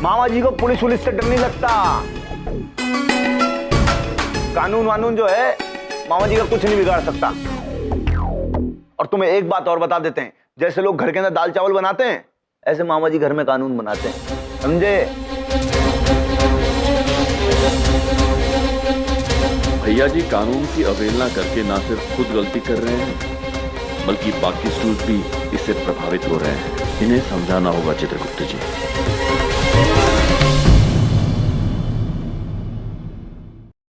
Speaker 6: मामा जी को पुलिस वुलिस से डर नहीं लगता। कानून वानून जो है मामा जी का कुछ नहीं बिगाड़ सकता। और तुम्हें एक बात और बता देते हैं, जैसे लोग घर के अंदर दाल चावल बनाते हैं, ऐसे मामा जी घर में कानून बनाते हैं, समझे?
Speaker 2: भैया जी कानून की अवहेलना करके ना सिर्फ खुद गलती कर रहे हैं, बल्कि बाकी स्टूडेंट भी इससे प्रभावित हो रहे हैं। इन्हें समझाना होगा चित्रगुप्त जी।